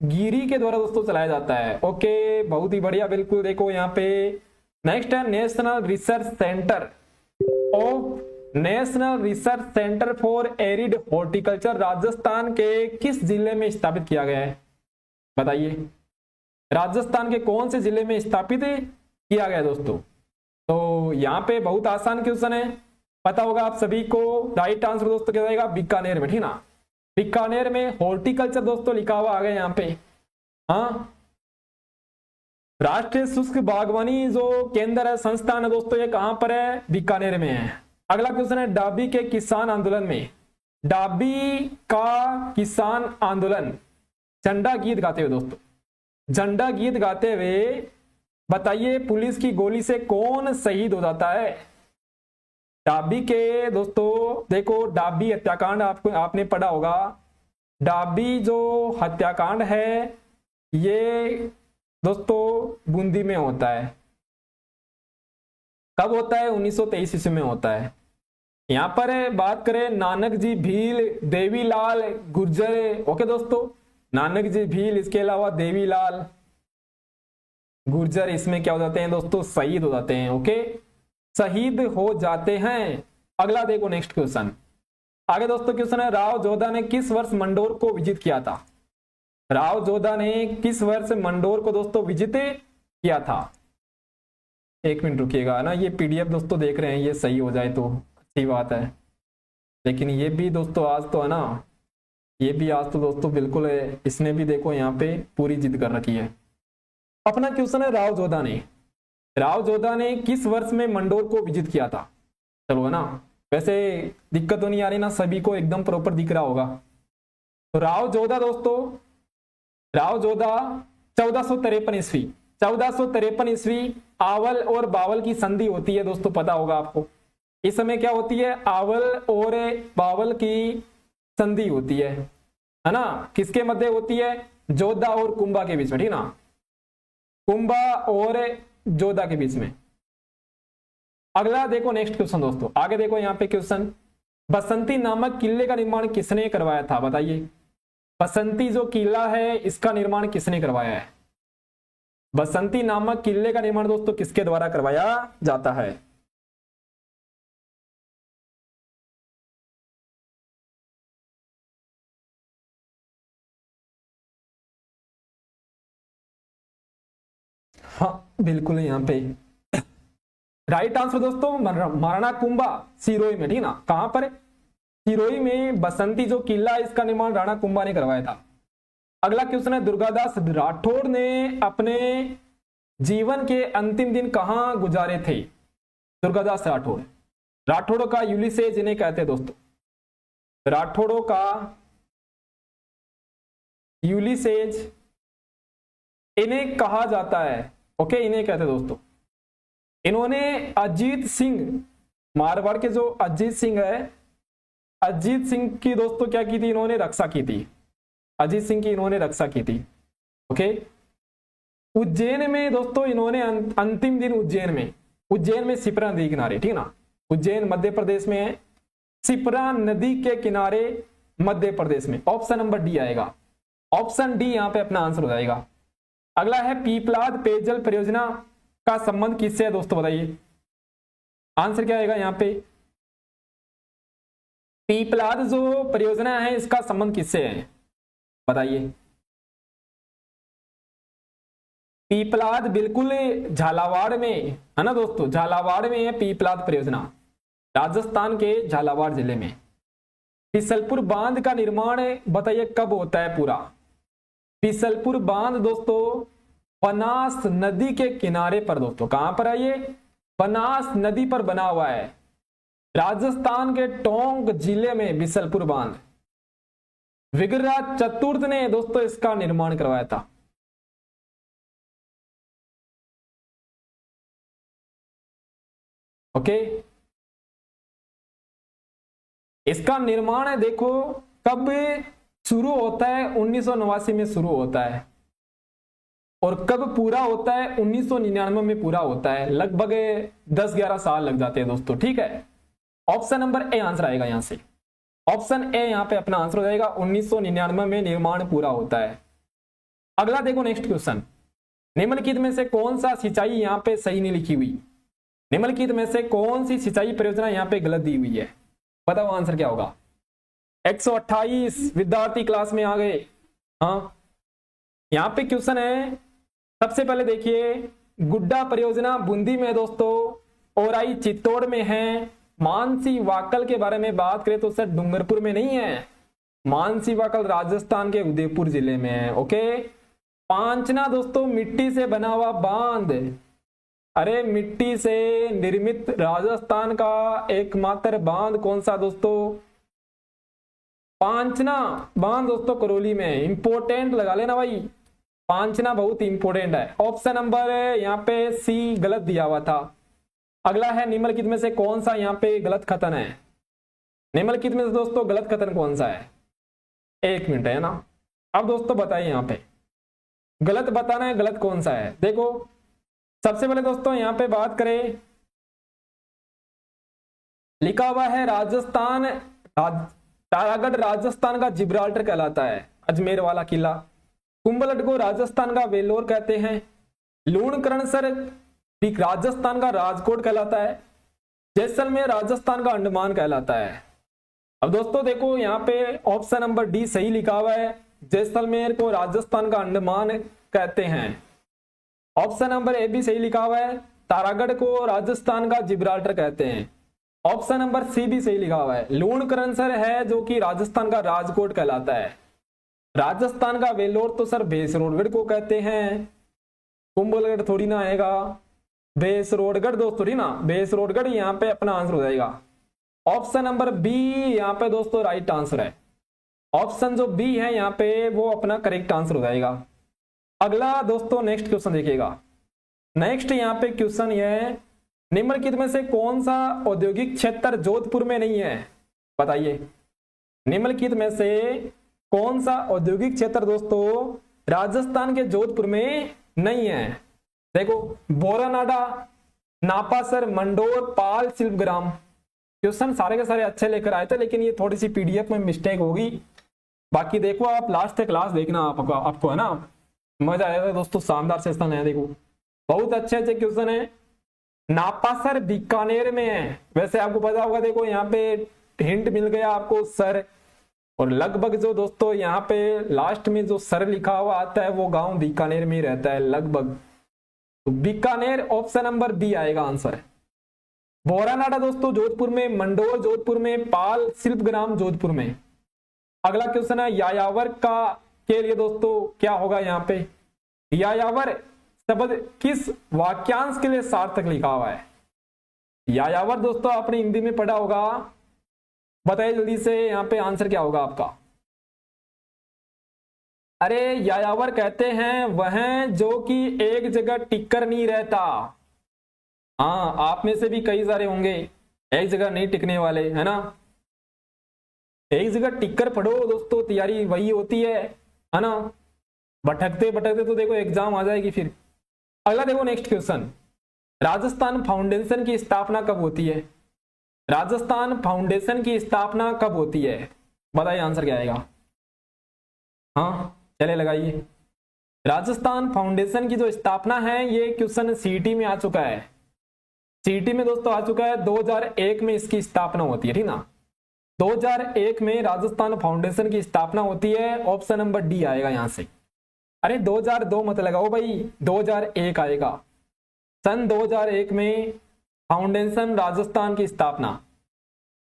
गिरी के द्वारा दोस्तों चलाया जाता है। ओके, बहुत ही बढ़िया, बिल्कुल। देखो यहाँ पे नेक्स्ट है national research centre of, national research centre for arid horticulture Rajasthan के किस जिले में स्थापित किया गया है, बताइए। राजस्थान के कौन से जिले में स्थापित किया गया दोस्तों। तो यहाँ पे बहुत आसान क्वेश्चन है, पता होगा आप सभी को। राइट आंसर दोस्तों क्या जाएगा, बीकानेर में, ठीक ना। बीकानेर में हॉर्टिकल्चर दोस्तों लिखा हुआ आ गया यहाँ पे। हाँ, राष्ट्रीय शुष्क बागवानी जो केंद्र है, संस्थान है दोस्तों, ये कहां पर है, बीकानेर में है। अगला क्वेश्चन है, डाबी के किसान आंदोलन में, डाबी का किसान आंदोलन झंडा गीत गाते हुए दोस्तों, झंडा गीत गाते हुए बताइए पुलिस की गोली से कौन शहीद हो जाता है। डाबी के दोस्तों देखो, डाबी हत्याकांड आपको आपने पढ़ा होगा। डाबी जो हत्याकांड है ये दोस्तों बूंदी में होता है। कब होता है, 1923 ईस्वी में होता है। यहां पर बात करें नानक जी भील, देवीलाल गुर्जर। ओके दोस्तों, नानक जी भील, इसके अलावा देवीलाल गुर्जर इसमें क्या हो जाते हैं दोस्तों, शहीद हो जाते हैं। ओके, शहीद हो जाते हैं। अगला देखो नेक्स्ट क्वेश्चन। आगे दोस्तों क्वेश्चन है, राव जोधा ने किस वर्ष मंडोर को विजिट किया था। राव जोधा ने किस वर्ष मंडोर को दोस्तों विजिट किया था। एक मिनट रुकिएगा ना, ये पीडीएफ दोस्तों देख रहे हैं, ये सही हो जाए तो अच्छी बात है। लेकिन ये भी दोस्तों आज तो है ना, ये भी आज तो दोस्तों बिल्कुल है, इसने भी देखो यहाँ पे पूरी जिद कर रखी है। अपना क्वेश्चन है, राव जोधा ने, राव जोधा ने किस वर्ष में मंडोर को विजिट किया था। चलो है ना, वैसे दिक्कत तो नहीं आ रही ना, सभी को एकदम प्रॉपर दिख रहा होगा। तो राव जोधा दोस्तों, राव जोधा 1453 ईस्वी, 1453 ईस्वी आवल और बावल की संधि होती है दोस्तों, पता होगा आपको। इस समय क्या होती है, आवल और बावल की संधि होती है ना। किसके मध्य होती है, जोधा और कुंभा के बीच में, ठीक ना, कुंभा और जोधा के बीच में। अगला देखो नेक्स्ट क्वेश्चन दोस्तों, आगे देखो यहाँ पे क्वेश्चन, बसंती नामक किले का निर्माण किसने करवाया था, बताइए। बसंती जो किला है इसका निर्माण किसने करवाया है। बसंती नामक किले का निर्माण दोस्तों किसके द्वारा करवाया जाता है। हाँ बिल्कुल, यहाँ पे राइट आंसर दोस्तों मारानाकुंबा सिरोही में, ठीक ना। कहां पर? सिरोही में बसंती जो किला है इसका निर्माण राणा कुंभा ने करवाया था। अगला क्वेश्चन है, दुर्गादास राठौड़ ने अपने जीवन के अंतिम दिन कहां गुजारे थे? दुर्गादास राठौड़, राठौड़ों का यूलिसेज इन्हें कहते हैं दोस्तों, राठौड़ों का यूलिसेज इन्हें कहा जाता है। ओके, इन्हें कहते हैं दोस्तों। इन्होंने अजीत सिंह, मारवाड़ के जो अजीत सिंह है, अजीत सिंह की दोस्तों क्या की थी? इन्होंने रक्षा की थी। अजीत सिंह की इन्होंने रक्षा की थी। ओके, उज्जैन में दोस्तों इन्होंने अंतिम दिन उज्जैन में शिप्रा नदी किनारे, ठीक ना। उज्जैन मध्य प्रदेश में है, शिप्रा नदी के किनारे मध्य प्रदेश में। ऑप्शन नंबर डी आएगा, ऑप्शन डी यहां पे अपना आंसर हो जाएगा। अगला है, पीपलाद पेयजल परियोजना का संबंध किससे है दोस्तों? बताइए आंसर क्या आएगा यहां पे। पीपलाद जो परियोजना है इसका संबंध किससे है? बताइए। पीपलाद बिल्कुल झालावाड़ में है ना दोस्तों, झालावाड़ में है पीपलाद परियोजना, राजस्थान के झालावाड़ जिले में। बिसलपुर बांध का निर्माण बताइए कब होता है पूरा? बिसलपुर बांध दोस्तों बनास नदी के किनारे पर दोस्तों, कहां पर है ये? बनास नदी पर बना हुआ है, राजस्थान के टोंक जिले में बिसलपुर बांध। विग्रहराज चतुर्थ ने दोस्तों इसका निर्माण करवाया था। ओके, इसका निर्माण है देखो कब शुरू होता है? 1989 में शुरू होता है, और कब पूरा होता है? 1999 में पूरा होता है। लगभग 10-11 साल लग जाते हैं दोस्तों, ठीक है। ऑप्शन नंबर ए आंसर आएगा यहां से, ऑप्शन ए यहां पे अपना आंसर हो जाएगा। 1999 में निर्माण पूरा होता है। अगला देखो नेक्स्ट क्वेश्चन, निम्नलिखित में से कौन सा सिंचाई यहां पे सही नहीं लिखी हुई? निम्नलिखित में से कौन सी सिंचाई परियोजना यहां पे गलत दी हुई है? बताओ आंसर क्या होगा। 128 विद्यार्थी क्लास में आ गए। हाँ, यहां पे क्वेश्चन है, सबसे पहले देखिए, गुड्डा परियोजना बूंदी में दोस्तों, ओराई चित्तौड़ में है। मानसी वाकल के बारे में बात करें तो सर डूंगरपुर में नहीं है, मानसी वाकल राजस्थान के उदयपुर जिले में है। ओके, पांचना दोस्तों मिट्टी से बना हुआ बांध, अरे मिट्टी से निर्मित राजस्थान का एकमात्र बांध कौन सा दोस्तों? पांचना बांध दोस्तों करौली में। इंपोर्टेंट लगा लेना भाई, पांचना बहुत इंपोर्टेंट है। ऑप्शन नंबर यहाँ पे सी गलत दिया हुआ था। अगला है, निम्नलिखित में से कौन सा यहाँ पे गलत कथन है? निम्नलिखित में से दोस्तों गलत कथन कौन सा है? एक मिनट है ना, अब दोस्तों बताइए यहाँ पे गलत बताना है, गलत कौन सा है। देखो सबसे पहले दोस्तों यहाँ पे बात करें, लिखा हुआ है राजस्थान, तारागढ़ राजस्थान का जिब्राल्टर कहलाता है, अजमेर वाला किला। कुंभलगढ़ को राजस्थान का वेलोर कहते हैं। लूणकरणसर राजस्थान का राजकोट कहलाता है। जैसलमेर राजस्थान का अंडमान कहलाता है। अब दोस्तों देखो यहाँ पे ऑप्शन नंबर डी सही लिखा हुआ है, जैसलमेर को राजस्थान का अंडमान कहते हैं। ऑप्शन नंबर ए भी सही लिखा हुआ है, तारागढ़ को राजस्थान का जिब्राल्टर कहते हैं। ऑप्शन नंबर सी भी सही लिखा हुआ है, लूणकरणसर है जो कि राजस्थान का राजकोट कहलाता है। राजस्थान का वेलोर तो सर भैंसरोडगढ़ को कहते हैं, कुंभलगढ़ थोड़ी ना आएगा, भैंसरोडगढ़ दोस्तों थोड़ी ना, भैंसरोडगढ़ यहाँ पे अपना आंसर हो जाएगा। ऑप्शन नंबर बी यहाँ पे दोस्तों राइट आंसर है। ऑप्शन जो बी है यहाँ पे वो अपना करेक्ट आंसर हो जाएगा। अगला दोस्तों नेक्स्ट क्वेश्चन देखिएगा। नेक्स्ट यहाँ पे क्वेश्चन ये है, निम्नलिखित में से कौन सा औद्योगिक क्षेत्र जोधपुर में नहीं है? बताइए, निम्नलिखित में से कौन सा औद्योगिक क्षेत्र दोस्तों राजस्थान के जोधपुर में नहीं है? देखो बोरानाडा, नापासर, मंडोर, पाल, शिल्पग्राम। क्वेश्चन सारे के सारे अच्छे लेकर आए थे, लेकिन ये थोड़ी सी पीडीएफ में मिस्टेक होगी। बाकी देखो आप लास्ट तक क्लास देखना, आपको है ना मजा आएगा दोस्तों, शानदार सेशन है। देखो बहुत अच्छे अच्छे क्वेश्चन है। नापासर बीकानेर में है, वैसे आपको पता होगा। देखो यहाँ पे हिंट मिल गया आपको सर, और लगभग जो दोस्तों यहाँ पे लास्ट में जो सर लिखा हुआ आता है वो गांव बीकानेर में ही रहता है लगभग। तो बीकानेर ऑप्शन नंबर बी आएगा आंसर। बोरानाडा दोस्तों जोधपुर में, मंडोर जोधपुर में, पाल शिल्पग्राम जोधपुर में। अगला क्वेश्चन है यायावर का के लिए दोस्तों क्या होगा यहाँ पे, यायावर शब्द किस वाक्यांश के लिए सार्थक लिखा हुआ है। यायावर दोस्तों आपने हिंदी में पढ़ा होगा, बताइए जल्दी से यहाँ पे आंसर क्या होगा आपका। अरे यायावर कहते हैं वह जो कि एक जगह टिककर नहीं रहता। हाँ, आप में से भी कई सारे होंगे एक जगह नहीं टिकने वाले, है ना। एक जगह टिककर पढ़ो दोस्तों, तैयारी वही होती है ना। भटकते भटकते तो देखो एग्जाम आ जाएगी फिर। अगला देखो नेक्स्ट क्वेश्चन, राजस्थान फाउंडेशन की स्थापना कब होती है। राजस्थान फाउंडेशन की स्थापना कब होती है, बताइए आंसर क्या आएगा। हाँ चले लगाइए। राजस्थान फाउंडेशन की जो स्थापना है, ये क्वेश्चन सीटी में आ चुका है। सीटी में दोस्तों आ चुका है, 2001 में इसकी स्थापना होती है, ठीक ना। 2001 में राजस्थान फाउंडेशन की स्थापना होती है। ऑप्शन नंबर डी आएगा यहां से। अरे 2002 मत लगाओ भाई, 2001 आएगा। सन 2001 में फाउंडेशन राजस्थान की स्थापना।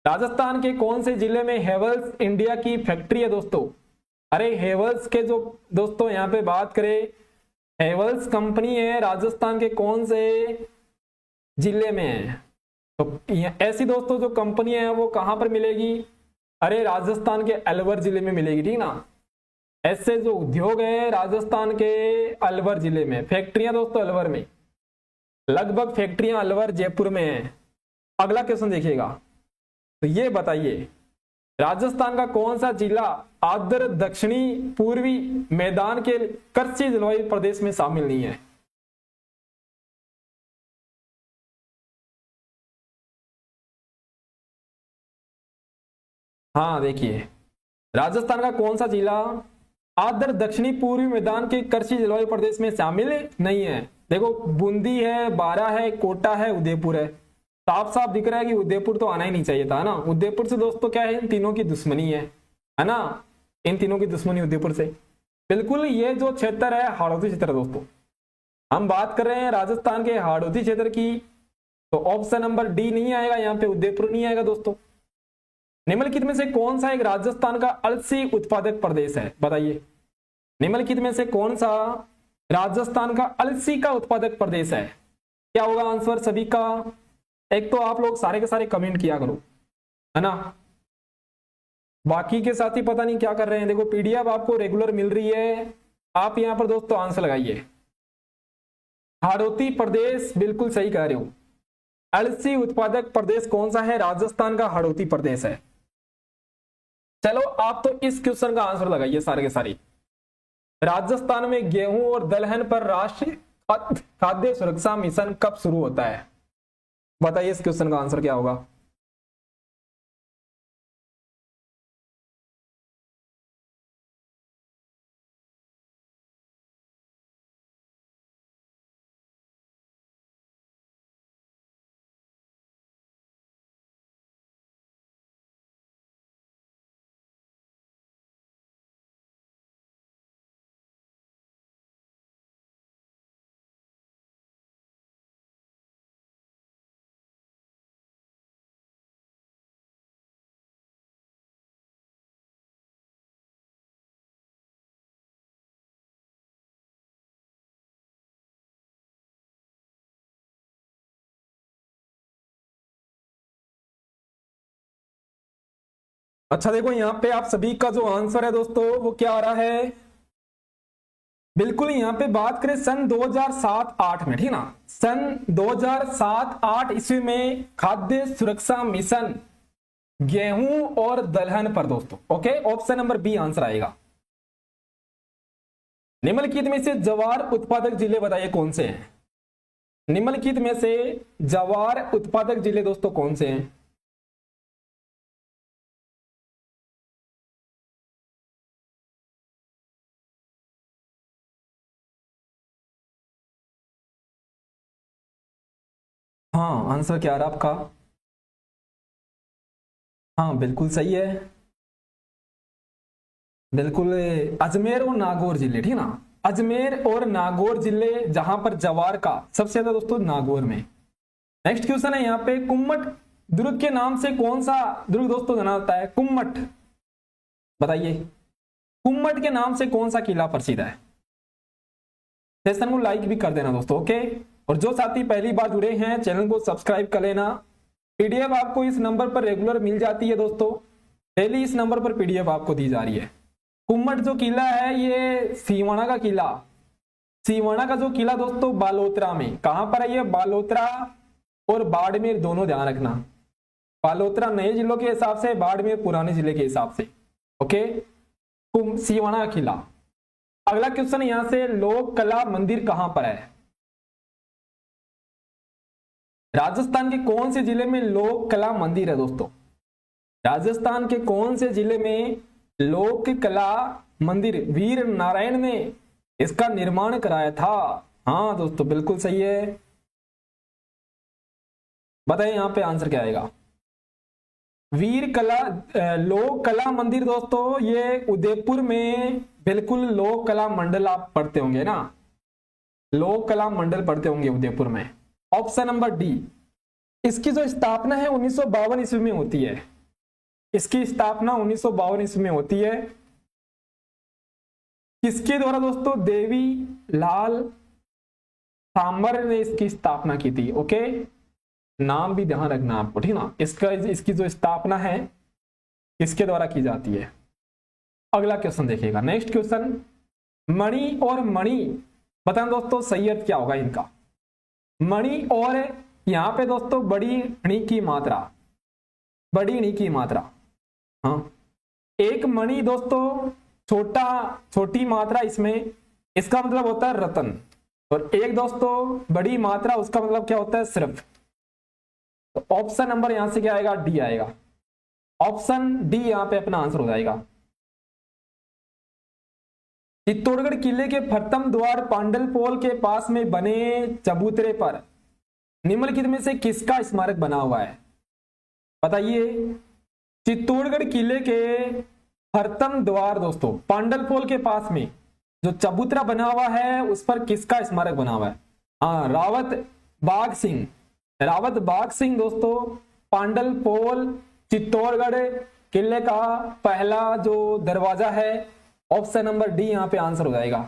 राजस्थान के कौन से जिले में हेवल्स इंडिया की फैक्ट्री है दोस्तों। अरे हेवल्स के जो दोस्तों यहाँ पे बात करें, हेवल्स कंपनी है राजस्थान के कौन से जिले में है। तो ऐसी दोस्तों जो कंपनी है वो कहां पर मिलेगी, अरे राजस्थान के अलवर जिले में मिलेगी, ठीक ना। ऐसे जो उद्योग है राजस्थान के अलवर जिले में, फैक्ट्रियां दोस्तों अलवर में, लगभग फैक्ट्रियां अलवर जयपुर में है। अगला क्वेश्चन देखिएगा, तो ये बताइए राजस्थान का कौन सा जिला आर्द्र दक्षिणी पूर्वी मैदान के कृषि जलवायु प्रदेश में शामिल नहीं है। हाँ देखिए, राजस्थान का कौन सा जिला आर्द्र दक्षिणी पूर्वी मैदान के कृषि जलवायु प्रदेश में शामिल नहीं है। देखो बूंदी है, बारा है, कोटा है, उदयपुर है। साफ साफ दिख रहा है कि उदयपुर तो आना ही नहीं चाहिए था ना। उदयपुर से दोस्तों क्या है, इन तीनों की दुश्मनी है ना। इन तीनों की दुश्मनी उदयपुर से। बिल्कुल ये जो क्षेत्र है हाड़ौती क्षेत्र दोस्तों, हम बात कर रहे हैं राजस्थान के हाड़ौती क्षेत्र की, तो ऑप्शन नंबर डी नहीं आएगा यहाँ पे, उदयपुर नहीं आएगा दोस्तों। निम्नलिखित में से कौन सा एक राजस्थान का अलसी उत्पादक प्रदेश है, बताइए। निम्नलिखित में से कौन सा राजस्थान का अलसी का उत्पादक प्रदेश है, क्या होगा आंसर सभी का। एक तो आप लोग सारे के सारे कमेंट किया करो, है ना। बाकी के साथी पता नहीं क्या कर रहे हैं। देखो पीडीएफ आपको रेगुलर मिल रही है, आप यहां पर दोस्तों आंसर लगाइए। हाड़ौती प्रदेश, बिल्कुल सही कह रहे हो। अलसी उत्पादक प्रदेश कौन सा है, राजस्थान का हाड़ौती प्रदेश है। चलो आप तो इस क्वेश्चन का आंसर लगाइए सारे के सारे। राजस्थान में गेहूं और दलहन पर राष्ट्रीय खाद्य सुरक्षा मिशन कब शुरू होता है, बताइए इस क्वेश्चन का आंसर क्या होगा। अच्छा देखो यहाँ पे आप सभी का जो आंसर है दोस्तों वो क्या आ रहा है, बिल्कुल यहाँ पे बात करें सन 2007-8 में, ठीक ना। सन 2007-8 ईस्वी में खाद्य सुरक्षा मिशन गेहूं और दलहन पर दोस्तों। Okay, option number B answer आएगा। निम्नलिखित में से ज्वार उत्पादक जिले बताइए कौन से हैं। निम्नलिखित में से ज्वार उत्पादक जिले दोस्तों कौन से हैं। हाँ आंसर क्या आ रहा आपका, हाँ बिल्कुल सही है, बिल्कुल अजमेर और नागौर जिले, ठीक ना। अजमेर और नागौर जिले जहां पर जवार का सबसे ज्यादा दोस्तों नागौर में, नेक्स्ट क्वेश्चन है यहाँ पे, कुम्मट दुर्ग के नाम से कौन सा दुर्ग दोस्तों जाना जाता है? कुम्मट, बताइए कुम्मट के नाम से कौन सा किला प्रसिद्ध है? सेशन को लाइक भी कर देना दोस्तों, ओके। और जो साथी पहली बार जुड़े हैं चैनल को सब्सक्राइब कर लेना। पीडीएफ आपको इस नंबर पर रेगुलर मिल जाती है दोस्तों, डेली इस नंबर पर पीडीएफ आपको दी जा रही है। कुम्मट जो किला है ये सीवाना का किला, सीवाना का जो किला दोस्तों बालोतरा में, कहां पर है ये? बालोतरा और बाड़मेर दोनों, ध्यान रखना। बालोतरा नए जिलों के हिसाब से, बाड़मेर पुराने जिले के हिसाब से, ओके। सीवाना का किला। अगला क्वेश्चन यहां से, लोक कला मंदिर कहां पर है? राजस्थान के कौन से जिले में लोक कला मंदिर है दोस्तों? राजस्थान के कौन से जिले में लोक कला मंदिर वीर नारायण ने इसका निर्माण कराया था? हाँ दोस्तों बिल्कुल सही है। बताइए यहां पे आंसर क्या आएगा? वीर कला लोक कला मंदिर दोस्तों ये उदयपुर में, बिल्कुल लोक कला मंडल आप पढ़ते होंगे ना, लोक कला मंडल पढ़ते होंगे उदयपुर में। Option number D. इसकी जो स्थापना है 1952 ईस्वी में होती है, इसकी स्थापना 1952 ईस्वी में होती है। किसके द्वारा दोस्तों? देवी लाल सांबर ने इसकी स्थापना की थी, ओके। नाम भी ध्यान रखना आपको, ठीक ना। इसकी जो स्थापना है किसके द्वारा की जाती है? अगला क्वेश्चन देखिएगा, नेक्स्ट क्वेश्चन, मणि और मणि, बताना दोस्तों सही अर्थ क्या होगा इनका? मणि और यहां पे दोस्तों बड़ी णी की मात्रा, बड़ी णी की मात्रा, हाँ। एक मणि दोस्तों छोटी मात्रा इसमें, इसका मतलब होता है रतन, और एक दोस्तों बड़ी मात्रा, उसका मतलब क्या होता है? सिर्फ। तो ऑप्शन नंबर यहां से क्या आएगा? डी आएगा। ऑप्शन डी यहां पे अपना आंसर हो जाएगा। चित्तौड़गढ़ किले के प्रथम द्वार पांडलपोल के पास में बने चबूतरे पर निम्नलिखित में से किसका स्मारक बना हुआ है? बताइए। चित्तौड़गढ़ किले के प्रथम द्वार दोस्तों पांडलपोल के पास में जो चबूतरा बना हुआ है उस पर किसका स्मारक बना हुआ है? हाँ, रावत बाघ सिंह, रावत बाघ सिंह दोस्तों पांडलपोल चित्तौड़गढ़ किले का पहला जो दरवाजा है। ऑप्शन नंबर डी यहाँ पे आंसर हो जाएगा।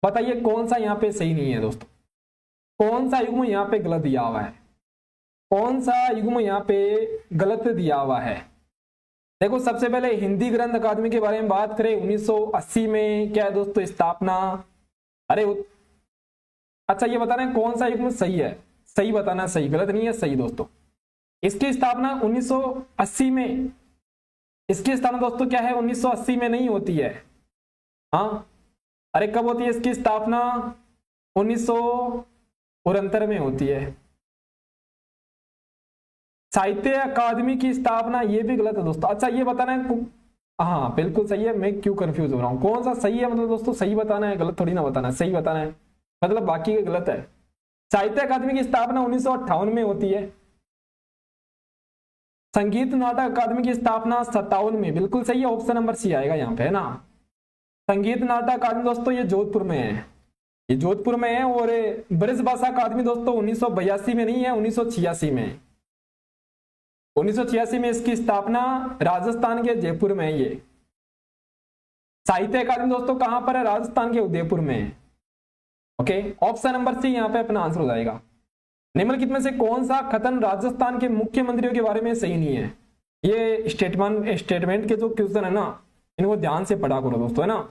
बताइए कौन सा यहाँ पे सही नहीं है दोस्तों? कौन सा युग्म यहाँ पे गलत दिया हुआ है? कौन सा युग्म यहाँ पे गलत दिया हुआ है? देखो सबसे पहले हिंदी ग्रंथ अकादमी के बारे में बात करें, 1980 में क्या है दोस्तों स्थापना। अरे अच्छा ये बताना है कौन सा युग्म सही है, सही बताना, सही गलत नहीं है, सही दोस्तों। इसकी स्थापना 1980 में, इसकी स्थापना दोस्तों क्या है 1980 में नहीं होती है। हाँ, अरे कब होती है इसकी स्थापना? 1969 में होती है। साहित्य अकादमी की स्थापना, ये भी गलत है दोस्तों। अच्छा ये बताना है, हाँ बिल्कुल सही है, मैं क्यों कंफ्यूज हो रहा हूँ? कौन सा सही है मतलब दोस्तों? सही बताना है, गलत थोड़ी ना बताना है, सही बताना है, मतलब बाकी के गलत है। साहित्य अकादमी की स्थापना 1958 में होती है। संगीत नाटक अकादमी की स्थापना 57 में, बिल्कुल सही है, ऑप्शन नंबर सी आएगा यहाँ पे, है ना। संगीत नाटक अकादमी दोस्तों ये जोधपुर में है, ये जोधपुर में है। और ब्रज भाषा अकादमी दोस्तों 1982 में नहीं है, 1986 में। 1986 में इसकी स्थापना राजस्थान के जयपुर में है। ये साहित्य अकादमी दोस्तों कहां पर है? राजस्थान के उदयपुर में है। ओके, ऑप्शन नंबर सी यहाँ पे अपना आंसर हो जाएगा। निम्नलिखित में से कौन सा कथन राजस्थान के मुख्यमंत्रियों के बारे में सही नहीं है? ये स्टेटमेंट के जो क्वेश्चन है ना, इनको ध्यान से पढ़ा करो दोस्तों, है ना।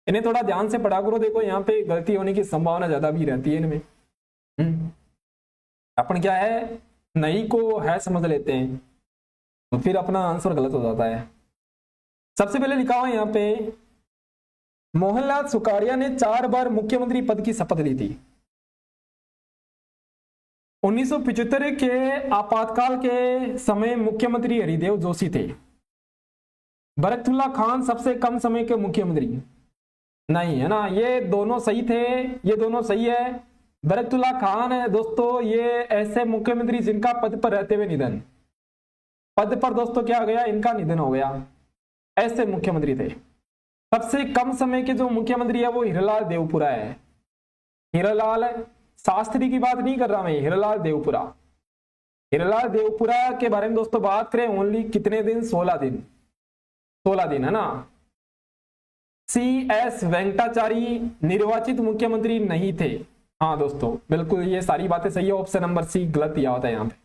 इन्हें थोड़ा ध्यान से पढ़ा करो। देखो यहाँ पे गलती होने की संभावना ज्यादा भी रहती है इनमें। अपन क्या है, नहीं को है समझ लेते हैं, तो फिर अपना आंसर गलत हो जाता है। सबसे पहले लिखा हुआ यहाँ पे, मोहनलाल सुखाड़िया ने 4 बार मुख्यमंत्री पद की शपथ ली थी। 1975 के आपातकाल के समय मुख्यमंत्री हरिदेव जोशी थे। बरकतुल्ला खान सबसे कम समय के मुख्यमंत्री नहीं, है ना। ये दोनों सही थे, ये दोनों सही है। बरकतुल्ला खान है दोस्तों, ये ऐसे मुख्यमंत्री जिनका पद पर रहते हुए निधन, पद पर दोस्तों क्या हो गया, इनका निधन हो गया, ऐसे मुख्यमंत्री थे। सबसे कम समय के जो मुख्यमंत्री है वो हीरालाल देवपुरा है। हीरालाल शास्त्री की बात नहीं कर रहा मैं, हीरालाल देवपुरा। केरला देवपुरा के बारे में दोस्तों बात करें, ओनली कितने दिन? 16 दिन, 16 दिन है ना। CS वेंकटाचारी निर्वाचित मुख्यमंत्री नहीं थे। हाँ दोस्तों बिल्कुल ये सारी बातें सही है। ऑप्शन नंबर सी गलत दिया होता है यहाँ पे,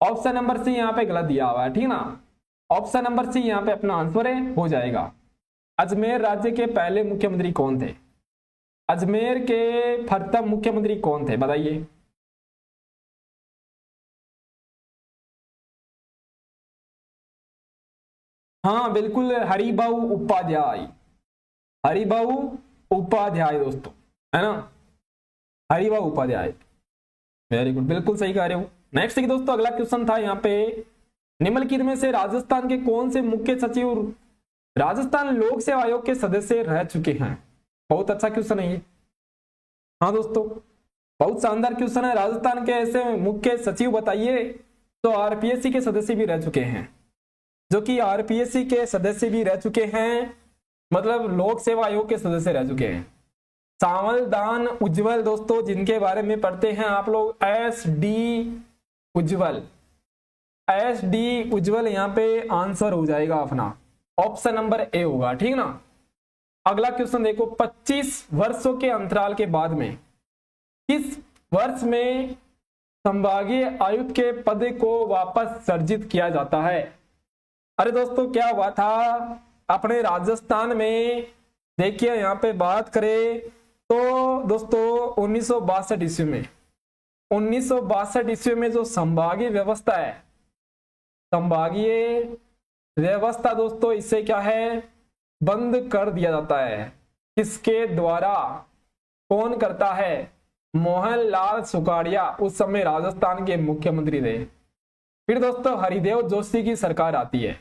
ऑप्शन नंबर सी यहाँ पे गलत दिया हुआ है, ठीक ना। ऑप्शन नंबर सी यहाँ पे अपना आंसर है, हो जाएगा। अजमेर राज्य के पहले मुख्यमंत्री कौन थे? अजमेर के प्रथम मुख्यमंत्री कौन थे बताइए? हाँ बिल्कुल, हरिभाऊ उपाध्याय, हरिभाऊ उपाध्याय दोस्तों, है ना, हरिभाऊ उपाध्याय। वेरी गुड, बिल्कुल सही कह रहे हो। नेक्स्ट दोस्तों अगला क्वेश्चन था यहाँ पे, निम्नलिखित में से राजस्थान के कौन से मुख्य सचिव राजस्थान लोक सेवा आयोग के सदस्य रह चुके हैं? बहुत अच्छा क्वेश्चन है ये। हाँ दोस्तों बहुत शानदार क्वेश्चन है। राजस्थान के ऐसे मुख्य सचिव बताइए तो आरपीएससी के सदस्य भी रह चुके हैं, जो कि आरपीएससी के सदस्य भी रह चुके हैं, मतलब लोक सेवा आयोग के सदस्य रह चुके हैं। सावल दान उज्जवल दोस्तों, जिनके बारे में पढ़ते हैं आप लोग, SD उज्जवल, SD उज्जवल यहाँ पे आंसर हो जाएगा अपना, ऑप्शन नंबर ए होगा, ठीक ना। अगला क्वेश्चन देखो, 25 वर्षों के अंतराल के बाद में किस वर्ष में संभागीय आयुक्त के पद को वापस सर्जित किया जाता है? अरे दोस्तों क्या हुआ था अपने राजस्थान में, देखिए यहाँ पे बात करें तो दोस्तों 1962 ईस्वी में, 1962 ईस्वी में जो संभागीय व्यवस्था है, संभागीय व्यवस्था दोस्तों, इससे क्या है बंद कर दिया जाता है। किसके द्वारा? कौन करता है? मोहनलाल सुखाड़िया उस समय राजस्थान के मुख्यमंत्री थे। फिर दोस्तों हरिदेव जोशी की सरकार आती है,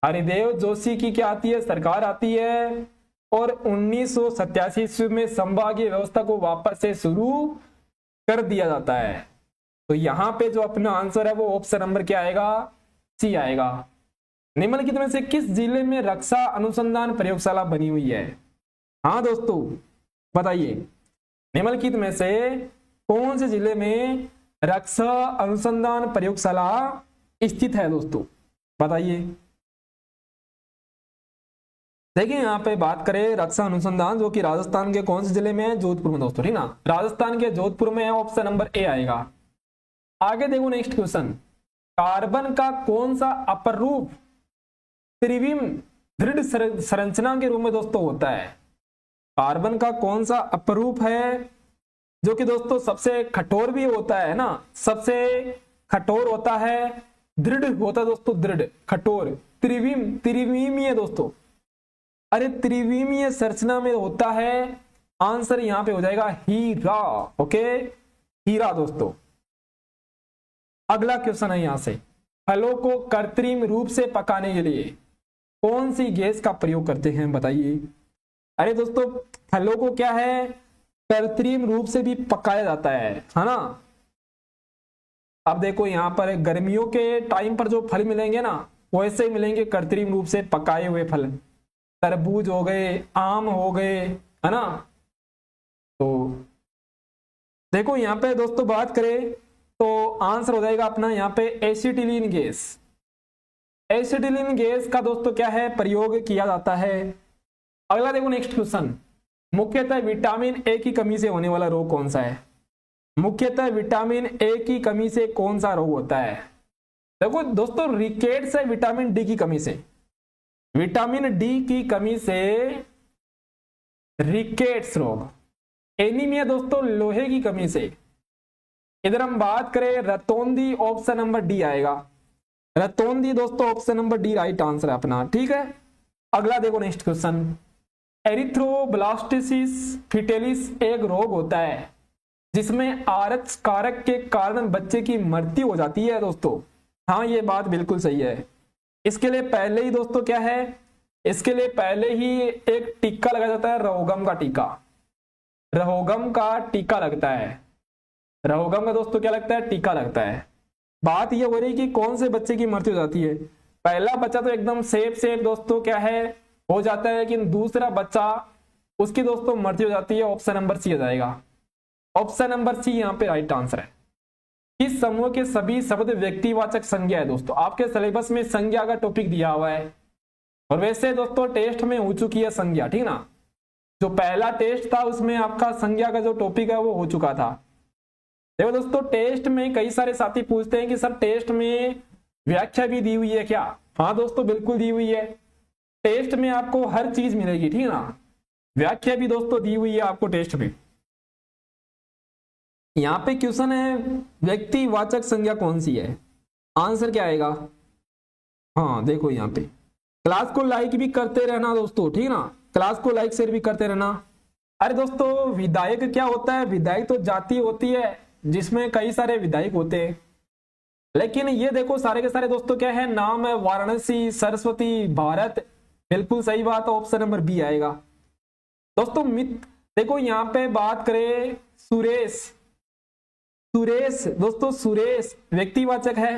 हरिदेव जोशी की क्या आती है? सरकार आती है, और 1987 ईस्वी में संभागीय व्यवस्था को वापस से शुरू कर दिया जाता है। तो यहाँ पे जो अपना आंसर है वो ऑप्शन नंबर क्या आएगा? सी आएगा। निम्नलिखित में से किस जिले में रक्षा अनुसंधान प्रयोगशाला बनी हुई है? हाँ दोस्तों बताइए, निम्नलिखित में से कौन से जिले में रक्षा अनुसंधान प्रयोगशाला स्थित है दोस्तों? बताइए। देखिए यहाँ पे बात करें रक्षा अनुसंधान, जो कि राजस्थान के कौन से जिले में है? जोधपुर में दोस्तों, ठीक ना, राजस्थान के जोधपुर में है, ऑप्शन नंबर ए आएगा। आगे देखो नेक्स्ट क्वेश्चन, कार्बन का कौन सा अपरूप त्रिविम दृढ़ संरचना के रूप में दोस्तों होता है? कार्बन का कौन सा अपरूप है जो कि दोस्तों सबसे कठोर भी होता है ना, सबसे कठोर होता है, दृढ़ होता है दोस्तों, दृढ़ कठोर, त्रिविम, त्रिविमीय दोस्तों, अरे त्रिविमीय संरचना में होता है। आंसर यहां पे हो जाएगा हीरा, ओके, हीरा दोस्तों। अगला क्वेश्चन है यहां से, फलों को कृत्रिम रूप से पकाने के लिए कौन सी गैस का प्रयोग करते हैं? बताइए। अरे दोस्तों फलों को क्या है, कृत्रिम रूप से भी पकाया जाता है ना। अब देखो यहाँ पर गर्मियों के टाइम पर जो फल मिलेंगे ना, वैसे ही मिलेंगे कृत्रिम रूप से पकाए हुए फल, तरबूज हो गए, आम हो गए, है ना। तो देखो यहाँ पे दोस्तों बात करें तो आंसर हो जाएगा अपना यहाँ पे एसिटिलीन गैस। एसिटिलीन गैस का दोस्तों क्या है, प्रयोग किया जाता है। अगला देखो नेक्स्ट क्वेश्चन, मुख्यतः विटामिन ए की कमी से होने वाला रोग कौन सा है? मुख्यतः विटामिन ए की कमी से कौन सा रोग होता है? देखो दोस्तों रिकेट्स है विटामिन डी की कमी से, विटामिन डी की कमी से रिकेट्स रोग। एनीमिया दोस्तों लोहे की कमी से। इधर हम बात करें रतौंधी, ऑप्शन नंबर डी आएगा, रतौंधी दोस्तों, option number D right answer है अपना, ठीक है। अगला देखो नेक्स्ट क्वेश्चन, एरिथ्रोब्लास्टिसिस फिटेलिस एक रोग होता है जिसमें आरएच कारक के कारण बच्चे की मृत्यु हो जाती है दोस्तों। हाँ ये बात बिल्कुल सही है। इसके लिए पहले ही दोस्तों क्या है, इसके लिए पहले ही एक टीका लगाया जाता है, रोगम का टीका, रोगम का टीका लगता है, रोगम का दोस्तों क्या लगता है, टीका लगता है। बात ये हो रही कि कौन से बच्चे की मृत्यु हो जाती है? पहला बच्चा तो एकदम सेफ दोस्तों क्या है हो जाता है, लेकिन दूसरा बच्चा उसकी दोस्तों मृत्यु हो जाती है। ऑप्शन नंबर सी आ जाएगा, ऑप्शन नंबर सी यहाँ पे राइट आंसर है। किस समूह के सभी शब्द व्यक्तिवाचक संज्ञा है। दोस्तों आपके सिलेबस में संज्ञा का टॉपिक दिया हुआ है, और वैसे दोस्तों टेस्ट में हो चुकी है संज्ञा, ठीक ना। जो पहला टेस्ट था उसमें आपका संज्ञा का जो टॉपिक है वो हो चुका था। देखो दोस्तों टेस्ट में कई सारे साथी पूछते हैं कि सर टेस्ट में व्याख्या भी दी हुई है क्या। हाँ दोस्तों बिल्कुल दी हुई है, टेस्ट में आपको हर चीज मिलेगी, ठीक है ना। व्याख्या भी दोस्तों दी हुई है आपको टेस्ट में। यहाँ पे क्वेश्चन है व्यक्तिवाचक संज्ञा कौन सी है, आंसर क्या आएगा। हाँ देखो यहाँ पे क्लास को लाइक भी करते रहना दोस्तों, ठीक है ना, क्लास को लाइक शेयर भी करते रहना। अरे दोस्तों विधायक क्या होता है, विधायक तो जाति होती है जिसमें कई सारे विधायक होते हैं, लेकिन ये देखो सारे के सारे दोस्तों क्या है, नाम है वाराणसी, सरस्वती, भारत। बिल्कुल सही बात है, ऑप्शन नंबर बी आएगा। दोस्तों देखो यहाँ पे बात करें सुरेश, सुरेश दोस्तों सुरेश व्यक्तिवाचक है,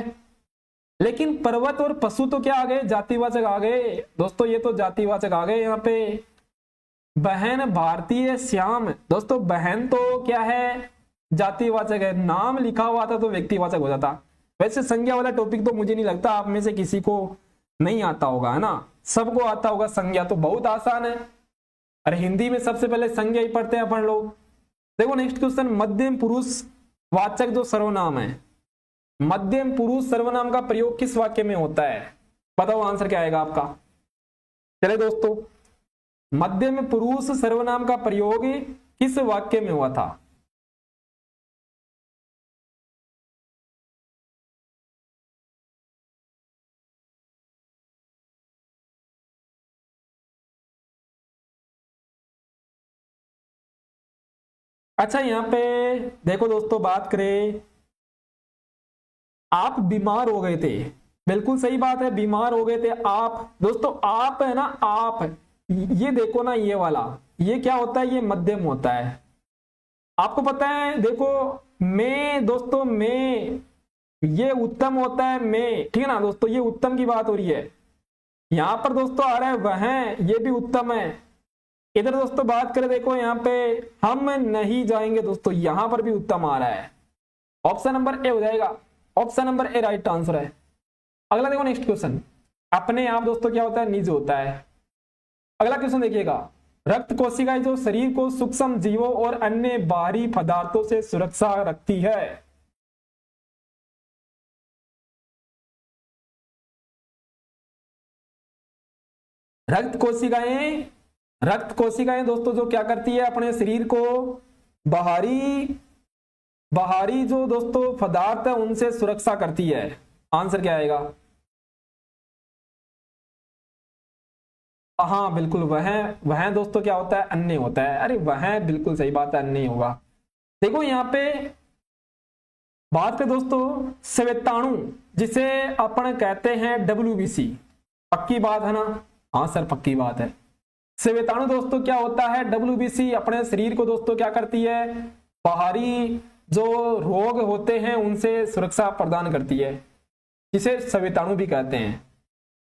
लेकिन पर्वत और पशु तो क्या आ गए, जातिवाचक आ गए। दोस्तों ये तो जातिवाचक आ गए। यहाँ पे बहन भारतीय श्याम, दोस्तों बहन तो क्या है, जातिवाचक है, नाम लिखा हुआ था तो व्यक्तिवाचक हो जाता। वैसे संज्ञा वाला टॉपिक तो मुझे नहीं लगता आप में से किसी को नहीं आता होगा, है ना, सबको आता होगा। संज्ञा तो बहुत आसान है, अरे हिंदी में सबसे पहले संज्ञा ही पढ़ते हैं अपन लोग। देखो नेक्स्ट क्वेश्चन, मध्यम पुरुष वाचक जो सर्वनाम है, मध्यम पुरुष सर्वनाम का प्रयोग किस वाक्य में होता है, बताओ आंसर क्या आएगा आपका। चले दोस्तों, मध्यम पुरुष सर्वनाम का प्रयोग किस वाक्य में हुआ था। अच्छा यहाँ पे देखो दोस्तों बात करें, आप बीमार हो गए थे, बिल्कुल सही बात है, बीमार हो गए थे आप। दोस्तों आप है ना, आप ये देखो ना, ये वाला ये क्या होता है, ये मध्यम होता है, आपको पता है। देखो मैं दोस्तों, मैं ये उत्तम होता है, मैं, ठीक है ना दोस्तों, ये उत्तम की बात हो रही है। यहां पर दोस्तों आ रहा है वह, ये भी उत्तम है। इधर दोस्तों बात करें, देखो यहाँ पे हम नहीं जाएंगे, दोस्तों यहां पर भी उत्तम आ रहा है। ऑप्शन नंबर ए हो जाएगा, ऑप्शन नंबर ए राइट आंसर है। अगला देखो नेक्स्ट क्वेश्चन, अपने आप दोस्तों क्या होता है, निज होता है। अगला क्वेश्चन देखिएगा, रक्त कोशिकाएं जो शरीर को सूक्ष्म जीवों और अन्य बाहरी पदार्थों से सुरक्षा रखती है। रक्त कोशिकाएं दोस्तों जो क्या करती है, अपने शरीर को बाहरी जो दोस्तों पदार्थ है उनसे सुरक्षा करती है। आंसर क्या आएगा। हाँ बिल्कुल, वह दोस्तों क्या होता है, अन्य होता है। अरे वह बिल्कुल सही बात है, अन्य होगा। देखो यहाँ पे बात करें दोस्तों श्वेताणु, जिसे अपन कहते हैं WBC, पक्की बात है ना। हाँ सर पक्की बात है। श्वेताणु दोस्तों क्या होता है, WBC अपने शरीर को दोस्तों क्या करती है, बाहरी जो रोग होते हैं उनसे सुरक्षा प्रदान करती है, जिसे श्वेताणु भी कहते हैं।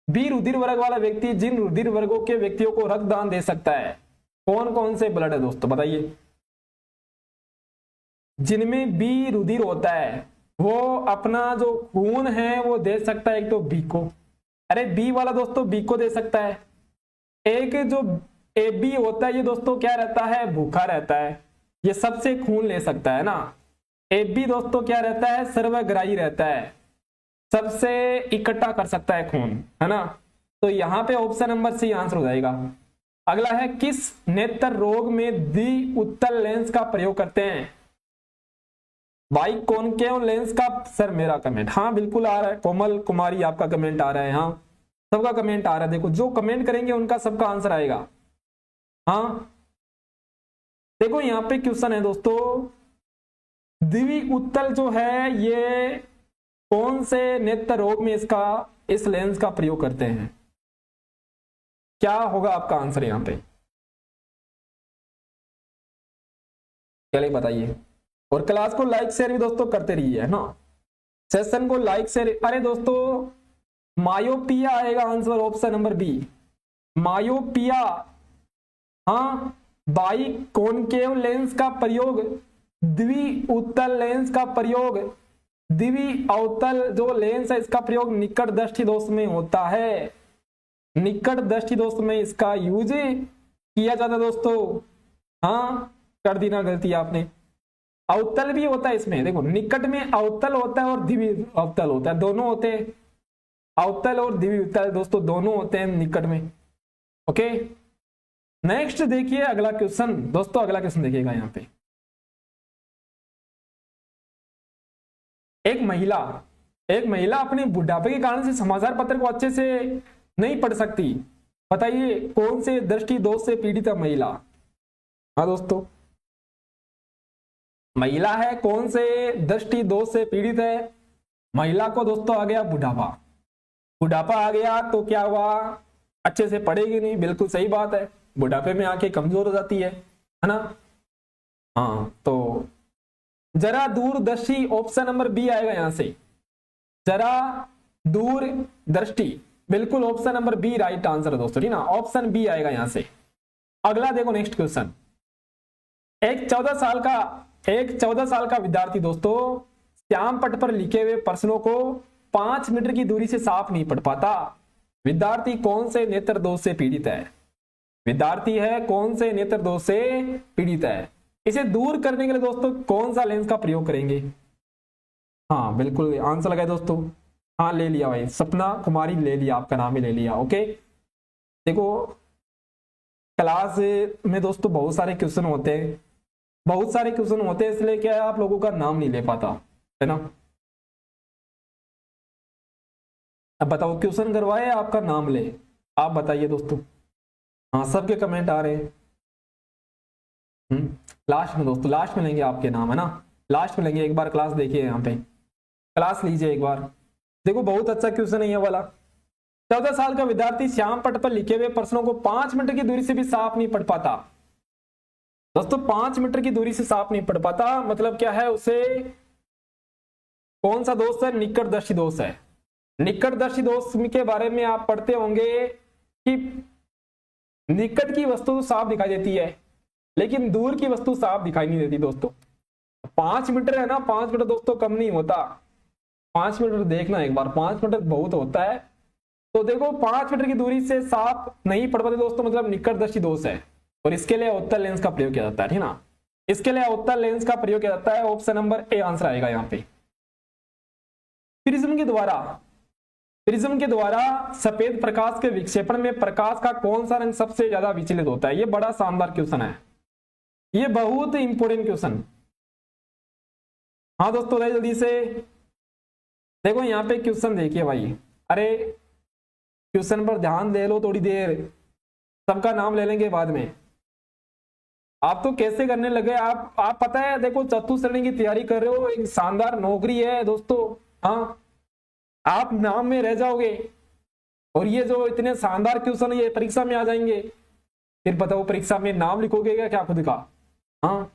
बी रुधिर वर्ग वाला व्यक्ति जिन रुधिर वर्गों के व्यक्तियों को रक्तदान दे सकता है, कौन कौन से ब्लड है दोस्तों बताइए। जिनमें बी रुधिर होता है वो अपना जो खून है वो दे सकता है, एक तो बी को, अरे बी वाला दोस्तों बी को दे सकता है। एक जो AB होता है ये दोस्तों क्या रहता है, भूखा रहता है, ये सबसे खून ले सकता है ना। AB दोस्तों क्या रहता है, सर्वग्राही रहता है, सबसे इकट्ठा कर सकता है खून, है ना। तो यहां पे ऑप्शन नंबर सी आंसर हो जाएगा। अगला है, किस नेत्र रोग में द्वि उत्तल लेंस का प्रयोग करते हैं। भाई कॉनकेव लेंस का, सर मेरा कमेंट हाँ बिल्कुल आ रहा है, कोमल कुमारी आपका कमेंट आ रहा है, हाँ सबका कमेंट आ रहा है। देखो जो कमेंट करेंगे उनका सबका आंसर आएगा। हाँ देखो यहाँ पे क्वेश्चन है दोस्तों, द्वि उत्तल जो है ये कौन से नेत्र रोग में इस लेंस का प्रयोग करते हैं, क्या होगा आपका आंसर यहाँ पे, चलिए बताइए। और क्लास को लाइक शेयर भी दोस्तों करते रहिए, है ना, सेशन को लाइक शेयर। अरे दोस्तों मायोपिया आएगा answer, option number B myopia. हाँ बाई कॉनकेव लेंस का प्रयोग, द्वि उत्तल लेंस का प्रयोग द्विवी अवतल जो लेंस है इसका प्रयोग निकट दृष्टि दोष में होता है। निकट दृष्टि दोष में इसका यूज किया जाता है दोस्तों। हाँ, कर दी ना गलती आपने। अवतल भी होता है इसमें, देखो निकट में अवतल होता है और द्विवी अवतल होता है, दोनों होते हैं। अवतल और द्विवी अवतल दोस्तों दोनों होते हैं निकट में। ओके, नेक्स्ट देखिए अगला क्वेश्चन दोस्तों। अगला क्वेश्चन देखिएगा यहाँ पे, एक महिला अपने बुढ़ापे के कारण से समाचार पत्र को अच्छे से नहीं पढ़ सकती। बताइए कौन से दृष्टि दोष से पीड़ित है महिला। हाँ दोस्तों, महिला है, कौन से दृष्टि दोष से पीड़ित है। महिला को दोस्तों आ गया बुढ़ापा। बुढ़ापा आ गया तो क्या हुआ, अच्छे से पढ़ेगी नहीं, बिल्कुल सही बात है। बुढ़ापे में आंखें कमजोर हो जाती है ना। हाँ, तो जरा दूरदर्शी ऑप्शन नंबर बी आएगा यहां से, जरा दूर दृष्टि, बिल्कुल option number B right answer है दोस्तों, ठीक ना, ऑप्शन बी आएगा यहां से। अगला देखो नेक्स्ट क्वेश्चन, एक 14 साल का विद्यार्थी दोस्तों श्याम पट पर लिखे हुए प्रश्नों को 5 मीटर की दूरी से साफ नहीं पढ़ पाता। विद्यार्थी कौन से नेत्र दोष से पीड़ित है। विद्यार्थी है कौन से नेत्र दोष से पीड़ित है। इसे दूर करने के लिए दोस्तों कौन सा लेंस का प्रयोग करेंगे। हाँ बिल्कुल आंसर लगाए दोस्तों। हाँ ले लिया भाई, सपना कुमारी ले लिया, आपका नाम ही ले लिया। ओके, देखो क्लास में दोस्तों बहुत सारे क्वेश्चन होते हैं, इसलिए क्या है आप लोगों का नाम नहीं ले पाता है ना। अब बताओ क्वेश्चन करवाए आपका नाम ले, आप बताइए दोस्तों। हाँ सबके कमेंट आ रहे हैं। लास्ट में दोस्तों, लास्ट में लेंगे आपके नाम, है ना, लास्ट में लेंगे। एक बार क्लास देखिए, यहाँ पे क्लास लीजिए एक बार। देखो बहुत अच्छा क्वेश्चन है ये वाला। 14 साल का विद्यार्थी श्याम पट पर लिखे हुए प्रश्नों को 5 मीटर की दूरी से भी साफ नहीं पढ़ पाता। दोस्तों 5 मीटर की दूरी से साफ नहीं पढ़ पाता मतलब क्या है, उसे कौन सा दोष है, निकट दृष्टि दोष है। निकट दृष्टि दोष के बारे में आप पढ़ते होंगे कि निकट की वस्तु तो साफ दिखाई देती है लेकिन दूर की वस्तु साफ दिखाई नहीं देती दोस्तों। 5 मीटर है ना, 5 मीटर दोस्तों कम नहीं होता। 5 मीटर देखना एक बार, 5 मीटर बहुत होता है। तो देखो 5 मीटर की दूरी से साफ नहीं पढ़ पाते दोस्तों, मतलब निकट दृष्टि दोष है। और इसके लिए उत्तल लेंस का प्रयोग किया जाता है, ठीक ना, इसके लिए उत्तल लेंस का प्रयोग किया जाता है। ऑप्शन नंबर ए आंसर आएगा यहाँ पे। प्रिज्म के द्वारा सफेद प्रकाश के विक्षेपण में प्रकाश का कौन सा रंग सबसे ज्यादा विचलित होता है। ये बड़ा शानदार क्वेश्चन है, ये बहुत इंपोर्टेंट क्वेश्चन। हाँ दोस्तों जल्दी से देखो यहाँ पे क्वेश्चन देखिए भाई। अरे क्वेश्चन पर ध्यान दे लो थोड़ी देर, सबका नाम ले लेंगे बाद में। आप तो कैसे करने लगे, आप पता है देखो चतुर्थ श्रेणी की तैयारी कर रहे हो, एक शानदार नौकरी है दोस्तों। हाँ आप नाम में रह जाओगे और ये जो इतने शानदार क्वेश्चन ये परीक्षा में आ जाएंगे, फिर बताओ परीक्षा में नाम लिखोगे क्या खुद का। हाँ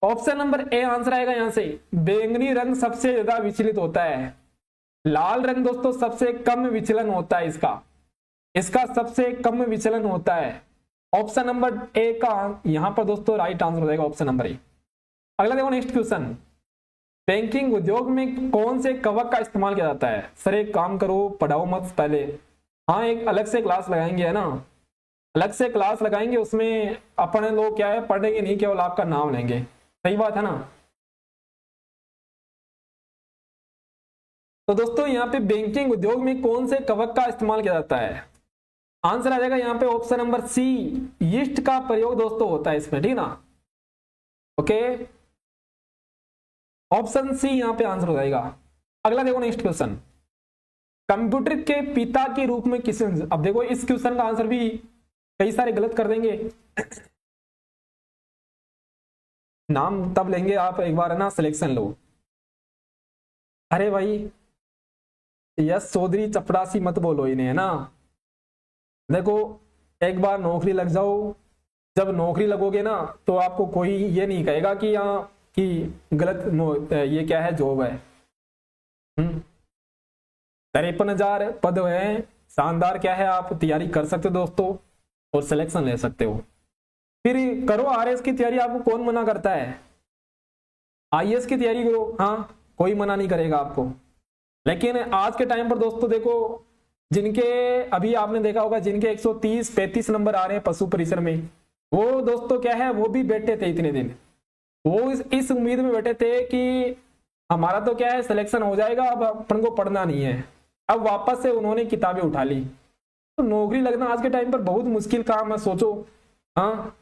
ऑप्शन नंबर ए आंसर आएगा यहां से। बैंगनी रंग सबसे ज्यादा विचलित होता है, लाल रंग दोस्तों सबसे कम विचलन होता है, इसका सबसे कम विचलन होता है। ऑप्शन नंबर ए का यहां पर दोस्तों राइट आंसर हो जाएगा, ऑप्शन नंबर ए। अगला देखो नेक्स्ट क्वेश्चन, बैंकिंग उद्योग में कौन से कवक का इस्तेमाल किया जाता है। सर एक काम करो पढ़ाओ मत पहले, हाँ एक अलग से क्लास लगाएंगे, है ना, अलग से क्लास लगाएंगे, उसमें अपने लोग क्या है पढ़ेंगे नहीं, केवल आपका नाम लेंगे, सही बात है ना। तो दोस्तों यहाँ पे बैंकिंग उद्योग में कौन से कवक का इस्तेमाल किया जाता है, आंसर आ जाएगा यहाँ पे ऑप्शन नंबर सी, यीस्ट का प्रयोग दोस्तों होता है इसमें, ठीक ना। ओके ऑप्शन सी यहाँ पे आंसर हो जाएगा। अगला देखो नेक्स्ट क्वेश्चन, कंप्यूटर के पिता के रूप में किसे, अब देखो इस क्वेश्चन का आंसर भी कई सारे गलत कर देंगे। नाम तब लेंगे आप एक बार, है ना, सिलेक्शन लो। अरे भाई यस चौधरी चपड़ासी मत बोलो इन्हें, है ना। देखो एक बार नौकरी लग जाओ, जब नौकरी लगोगे ना तो आपको कोई ये नहीं कहेगा कि यहाँ की गलत ये क्या है जॉब है। 53,000 पद है, शानदार क्या है, आप तैयारी कर सकते हो दोस्तों और सिलेक्शन ले सकते हो। फिर करो आरएस की तैयारी, आपको कौन मना करता है। आईएएस की तैयारी करो, हाँ कोई मना नहीं करेगा आपको। लेकिन आज के टाइम पर दोस्तों देखो, जिनके अभी आपने देखा होगा जिनके 130-35 नंबर आ रहे हैं पशु परिसर में, वो दोस्तों क्या है, वो भी बैठे थे इतने दिन, वो इस उम्मीद में बैठे थे कि हमारा तो क्या है सिलेक्शन हो जाएगा, अब अपन को पढ़ना नहीं है। अब वापस से उन्होंने किताबें उठा ली। तो नौकरी लगना आज के टाइम पर बहुत मुश्किल काम है, सोचो। हाँ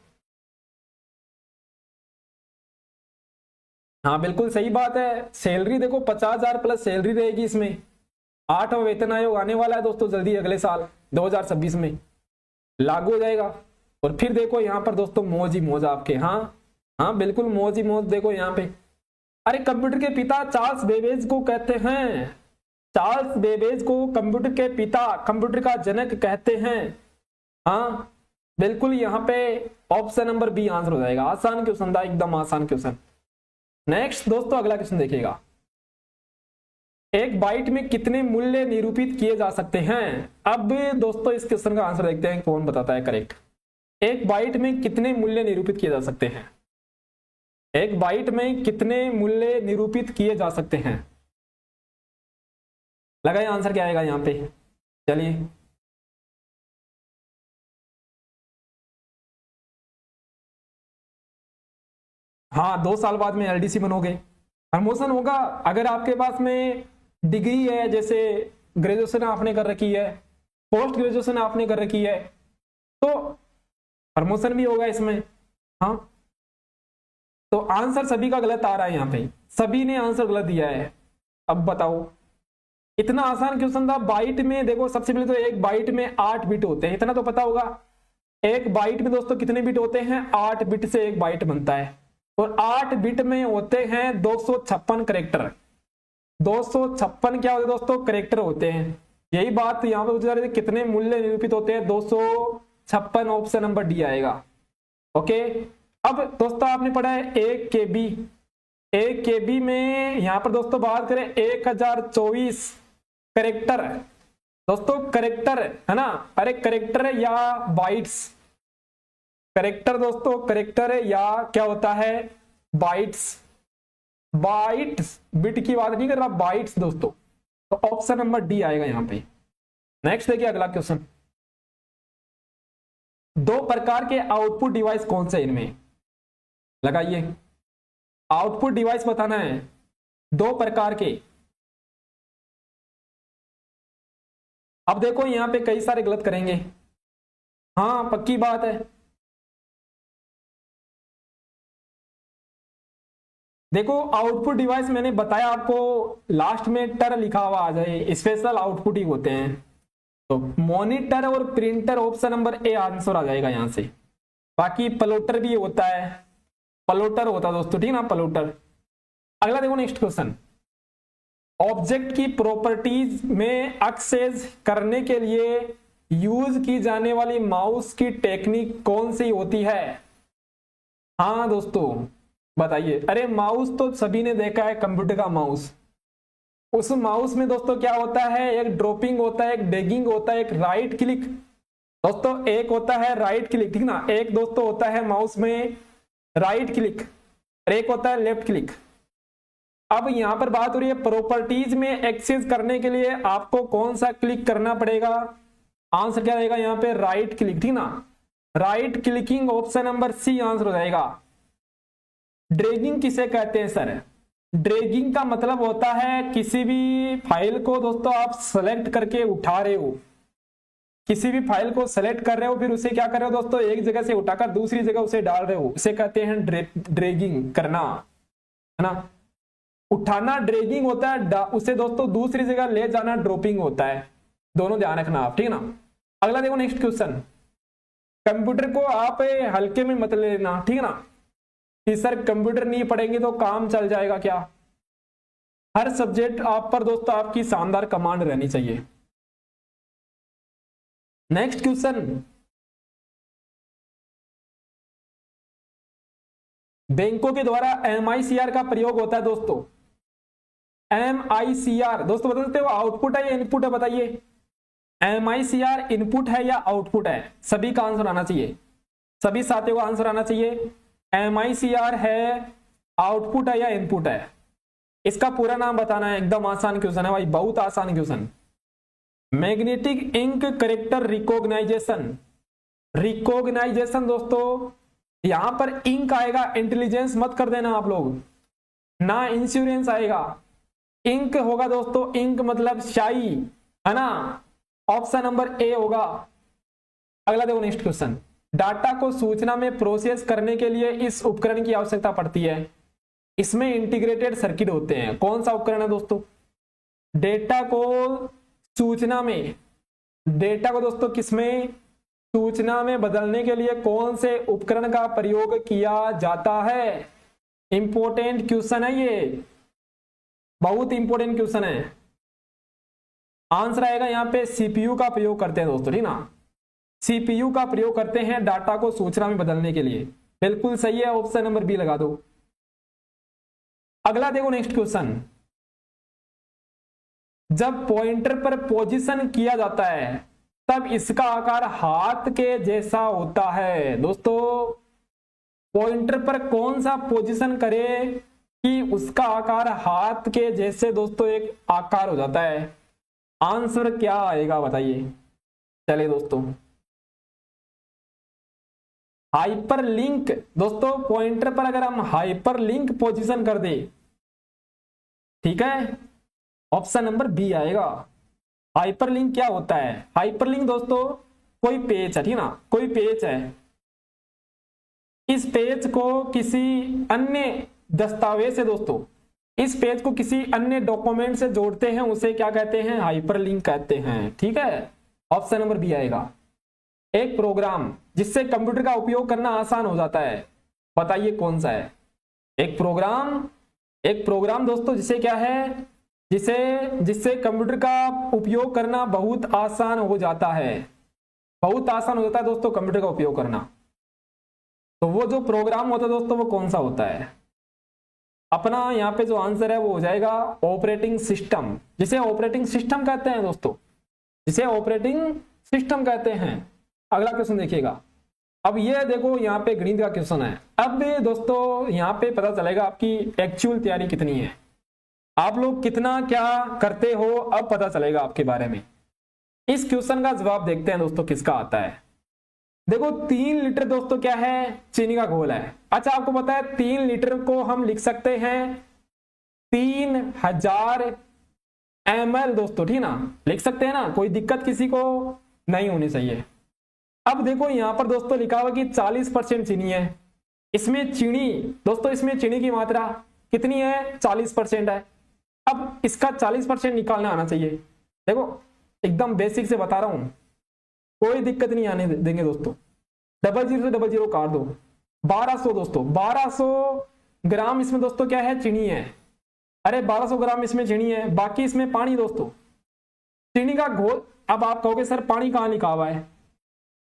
हाँ बिल्कुल सही बात है। सैलरी देखो 50,000 प्लस सैलरी रहेगी इसमें। 8वां वेतन आयोग आने वाला है दोस्तों जल्दी, अगले साल 2026 में लागू हो जाएगा। और फिर देखो यहाँ पर दोस्तों मौज ही मौज आपके। हाँ हाँ बिल्कुल मौज ही मौज। देखो यहाँ पे, अरे कंप्यूटर के पिता चार्ल्स बेबेज को कहते हैं, चार्ल्स बेबेज को कंप्यूटर के पिता, कंप्यूटर का जनक कहते हैं। हाँ बिल्कुल, यहाँ पे ऑप्शन नंबर बी आंसर हो जाएगा। आसान क्वेश्चन था, एकदम आसान क्वेश्चन। नेक्स्ट दोस्तों अगला क्वेश्चन देखिएगा, एक बाइट में कितने मूल्य निरूपित किए जा सकते हैं। अब दोस्तों इस क्वेश्चन का आंसर देखते हैं कौन बताता है करेक्ट। एक बाइट में कितने मूल्य निरूपित किए जा सकते हैं, एक बाइट में कितने मूल्य निरूपित किए जा सकते हैं। लगाइए आंसर क्या आएगा यहाँ पे। चलिए हाँ, 2 साल बाद में एलडीसी बनोगे, प्रमोशन होगा। अगर आपके पास में डिग्री है, जैसे ग्रेजुएशन आपने कर रखी है, पोस्ट ग्रेजुएशन आपने कर रखी है, तो प्रमोशन भी होगा इसमें। हाँ तो आंसर सभी का गलत आ रहा है यहाँ पे, सभी ने आंसर गलत दिया है। अब बताओ, इतना आसान क्वेश्चन था। बाइट में देखो, सबसे पहले तो एक बाइट में 8 बिट होते हैं, इतना तो पता होगा। एक बाइट में दोस्तों कितने बिट होते हैं, 8 बिट से एक बाइट बनता है। और 8 बिट में होते हैं 256 करेक्टर। 256 क्या होते हैं दोस्तों, करेक्टर होते हैं। यही बात यहाँ पे पूछ रहे थे, कितने मूल्य निरूपित होते हैं, 256, ऑप्शन नंबर डी आएगा। ओके, अब दोस्तों आपने पढ़ा है 1 KB। 1 KB में यहाँ पर दोस्तों बात करें 1024 करेक्टर। दोस्तों करेक्टर है ना, अरे करेक्टर या बाइट्स, करेक्टर दोस्तों, करेक्टर या क्या होता है, बाइट्स। बाइट्स, बिट की बात नहीं कर रहा, बाइट्स दोस्तों। तो ऑप्शन नंबर डी आएगा यहाँ पे। नेक्स्ट देखिए अगला क्वेश्चन, 2 प्रकार के आउटपुट डिवाइस कौन से इनमें। लगाइए, आउटपुट डिवाइस बताना है 2 प्रकार के। अब देखो यहां पे कई सारे गलत करेंगे। हाँ पक्की बात है। देखो आउटपुट डिवाइस मैंने बताया आपको, लास्ट में टर लिखा हुआ आ जाए, स्पेशल आउटपुट ही होते हैं। तो मॉनिटर और printer, option number A answer आ जाएगा यहां से। बाकी प्लॉटर भी होता है, प्लॉटर होता है दोस्तों, ठीक ना, प्लॉटर। अगला देखो नेक्स्ट क्वेश्चन, ऑब्जेक्ट की प्रॉपर्टीज में एक्सेस करने के लिए यूज की जाने वाली माउस की टेक्निक कौन सी होती है। हाँ दोस्तों बताइए। अरे माउस तो सभी ने देखा है, कंप्यूटर का माउस। उस माउस में दोस्तों क्या होता है, एक ड्रॉपिंग होता है, एक ड्रैगिंग होता है, एक राइट क्लिक। दोस्तों एक होता है राइट क्लिक, ठीक ना, एक दोस्तों होता है माउस में राइट क्लिक, और एक होता है लेफ्ट क्लिक। अब यहां पर बात हो रही है प्रॉपर्टीज में एक्सेस करने के लिए आपको कौन सा क्लिक करना पड़ेगा। आंसर क्या रहेगा यहाँ पे, राइट क्लिक, ठीक ना, right clicking, option number C answer हो जाएगा। ड्रैगिंग किसे कहते हैं सर। ड्रैगिंग का मतलब होता है किसी भी फाइल को दोस्तों आप सेलेक्ट करके उठा रहे हो, किसी भी फाइल को सेलेक्ट कर रहे हो, फिर उसे क्या कर रहे हो दोस्तों, एक जगह से उठाकर दूसरी जगह उसे डाल रहे हो, उसे कहते हैं ड्रैगिंग करना, है ना। उठाना ड्रैगिंग होता है, उसे दोस्तों दूसरी जगह ले जाना ड्रॉपिंग होता है। दोनों ध्यान रखना आप, ठीक है ना। अगला देखो नेक्स्ट क्वेश्चन, कंप्यूटर को आप हल्के में मत लेना, ठीक है ना, कि सर कंप्यूटर नहीं पढ़ेंगे तो काम चल जाएगा क्या। हर सब्जेक्ट आप पर दोस्तों आपकी शानदार कमांड रहनी चाहिए। नेक्स्ट क्वेश्चन, बैंकों के द्वारा MICR का प्रयोग होता है दोस्तों। MICR दोस्तों बता सकते हो आउटपुट है या इनपुट है, बताइए। MICR इनपुट है या आउटपुट है, सभी का आंसर आना चाहिए, सभी साथियों का आंसर आना चाहिए। MICR है आउटपुट है या इनपुट है। इसका पूरा नाम बताना है। एकदम आसान क्वेश्चन है भाई, बहुत आसान question. Magnetic ink character recognition. Recognition दोस्तों, यहां पर इंक आएगा, इंटेलिजेंस मत कर देना आप लोग, ना इंश्योरेंस आएगा, इंक होगा दोस्तों। इंक मतलब शाई, है ना। ऑप्शन नंबर ए होगा। अगला देखो नेक्स्ट क्वेश्चन। डाटा को सूचना में प्रोसेस करने के लिए इस उपकरण की आवश्यकता पड़ती है। इसमें इंटीग्रेटेड सर्किट होते हैं। कौन सा उपकरण है दोस्तों? डेटा को सूचना में, डेटा को दोस्तों किसमें, सूचना में बदलने के लिए कौन से उपकरण का प्रयोग किया जाता है? इंपॉर्टेंट क्वेश्चन है ये, बहुत इंपॉर्टेंट क्वेश्चन है। आंसर आएगा यहाँ पे सीपीयू का प्रयोग करते हैं दोस्तों, ठीक ना। सीपीयू का प्रयोग करते हैं डाटा को सूचना में बदलने के लिए। बिल्कुल सही है, ऑप्शन नंबर बी लगा दो। अगला देखो नेक्स्ट क्वेश्चन। जब पॉइंटर पर पोजीशन किया जाता है तब इसका आकार हाथ के जैसा होता है। दोस्तों पॉइंटर पर कौन सा पोजीशन करे कि उसका आकार हाथ के जैसे दोस्तों एक आकार हो जाता है? आंसर क्या आएगा बताइए। चलिए दोस्तों, हाइपरलिंक। दोस्तों पॉइंटर पर अगर हम हाइपरलिंक पोजीशन कर दे, ठीक है, ऑप्शन नंबर बी आएगा। हाइपरलिंक क्या होता है? हाइपरलिंक दोस्तों कोई पेज है, ठीक ना, कोई पेज है, इस पेज को किसी अन्य दस्तावेज से दोस्तों, इस पेज को किसी अन्य डॉक्यूमेंट से जोड़ते हैं, उसे क्या कहते हैं? हाइपरलिंक कहते हैं, ठीक है। ऑप्शन नंबर बी आएगा। एक प्रोग्राम जिससे कंप्यूटर का उपयोग करना आसान हो जाता है, बताइए कौन सा है? एक प्रोग्राम दोस्तों जिसे क्या है, जिससे कंप्यूटर का उपयोग करना बहुत आसान हो जाता है, बहुत आसान हो जाता है दोस्तों कंप्यूटर का उपयोग करना। तो वो जो प्रोग्राम होता है दोस्तों वो कौन सा होता है? अपना यहाँ पे जो आंसर है वो हो जाएगा ऑपरेटिंग सिस्टम, जिसे ऑपरेटिंग सिस्टम कहते हैं दोस्तों, जिसे ऑपरेटिंग सिस्टम कहते हैं। अगला क्वेश्चन देखिएगा। अब ये देखो यहाँ पे गणित का क्वेश्चन है। अब दोस्तों यहाँ पे पता चलेगा आपकी एक्चुअल तैयारी कितनी है, आप लोग कितना क्या करते हो, अब पता चलेगा आपके बारे में। इस क्वेश्चन का जवाब देखते हैं दोस्तों किसका आता है। देखो 3 लीटर दोस्तों क्या है? चीनी का घोल है। अच्छा आपको पता है 3 लीटर को हम लिख सकते हैं 3000 ml दोस्तों, ठीक ना, लिख सकते हैं ना, कोई दिक्कत किसी को नहीं होनी चाहिए। अब देखो यहां पर दोस्तों लिखा हुआ कि 40% चीनी है। इसमें चीनी दोस्तों, इसमें चीनी की मात्रा कितनी है? 40% है। अब इसका 40% निकालना आना चाहिए। देखो एकदम बेसिक से बता रहा हूं, कोई दिक्कत नहीं आने देंगे दोस्तों। 00 से 00 काट दो। 1200 दोस्तों, 1200 ग्राम इसमें दोस्तों क्या है? चीनी है। अरे 1200 ग्राम इसमें चीनी है, बाकी इसमें पानी दोस्तों, चीनी का घोल। अब आप कहोगे सर पानी कहाँ लिखा हुआ है,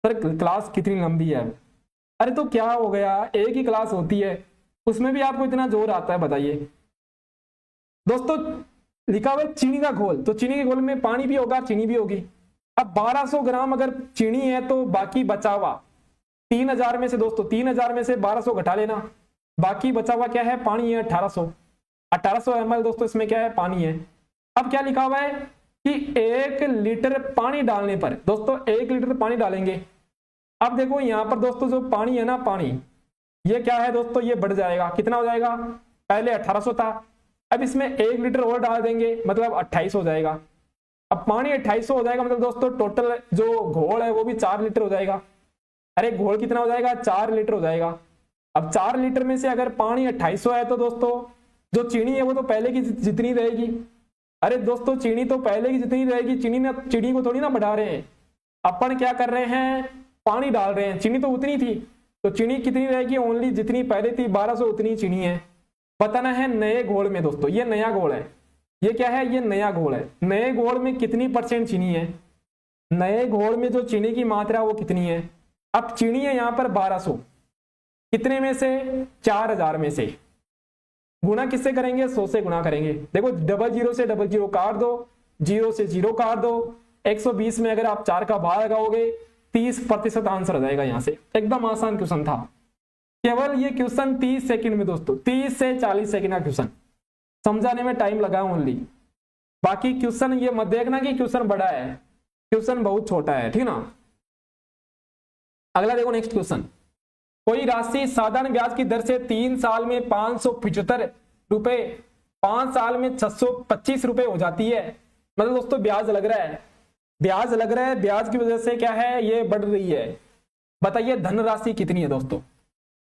सर क्लास कितनी लंबी है? अरे तो क्या हो गया, एक ही क्लास होती है, उसमें भी आपको इतना जोर आता है, बताइए दोस्तों। लिखा हुआ है चीनी का घोल, तो चीनी के घोल में पानी भी होगा, चीनी भी होगी। अब 1200 ग्राम अगर चीनी है तो बाकी बचा हुआ 3000 में से दोस्तों, 3000 में से 1200 घटा लेना, बाकी बचा हुआ क्या है? पानी है 1800 ml दोस्तों, इसमें क्या है? पानी है। अब क्या लिखा हुआ है कि 1 लीटर पानी डालने पर दोस्तों, 1 लीटर पानी डालेंगे। अब देखो यहां पर दोस्तों जो पानी है ना, पानी ये क्या है दोस्तों? ये बढ़ जाएगा, कितना हो जाएगा? पहले 1800 था, अब इसमें 1 लीटर और डाल देंगे, मतलब 28 हो जाएगा। अब पानी 2800 हो जाएगा, मतलब दोस्तों टोटल जो घोल है वो भी 4 लीटर हो जाएगा। अरे घोल कितना हो जाएगा? 4 लीटर हो जाएगा। अब 4 लीटर में से अगर पानी 2800 है तो दोस्तों जो चीनी है वो तो पहले की जितनी रहेगी। अरे दोस्तों चीनी तो पहले की जितनी रहेगी, चीनी को थोड़ी ना बढ़ा रहे हैं, अपन क्या कर रहे हैं? पानी डाल रहे हैं। चीनी तो उतनी थी, तो चीनी कितनी रहेगी? ओनली जितनी पहले थी 1200 उतनी चीनी है। बताना है नए घोल में दोस्तों, ये नया घोल है, ये क्या है? ये नया घोल है। नए घोल में कितनी % चीनी है? नए घोल में जो चीनी की मात्रा वो कितनी है? अब चीनी है यहाँ पर 1200, कितने में से? 4000 में से। गुणा किससे करेंगे? 100 से गुणा करेंगे। देखो 00 से 00 काट दो, 0 से 0 काट दो, 120 में अगर आप 4 का भाग लगाओगे 30% आंसर आ जाएगा यहाँ से। एकदम आसान क्वेश्चन था, केवल ये क्वेश्चन 30 सेकंड में दोस्तों, 30 से 40 सेकंड का क्वेश्चन, समझाने में टाइम लगा ओनली। बाकी क्वेश्चन ये मत देखना कि क्वेश्चन बड़ा है, क्वेश्चन बहुत छोटा है, ठीक ना। अगला देखो नेक्स्ट क्वेश्चन। कोई राशि साधारण ब्याज की दर से 3 साल में 575 रुपए, 5 साल में 625 रुपए हो जाती है। मतलब दोस्तों ब्याज लग रहा है, ब्याज लग रहा है, ब्याज की वजह से क्या है, ये बढ़ रही है। बताइए धनराशि कितनी है दोस्तों,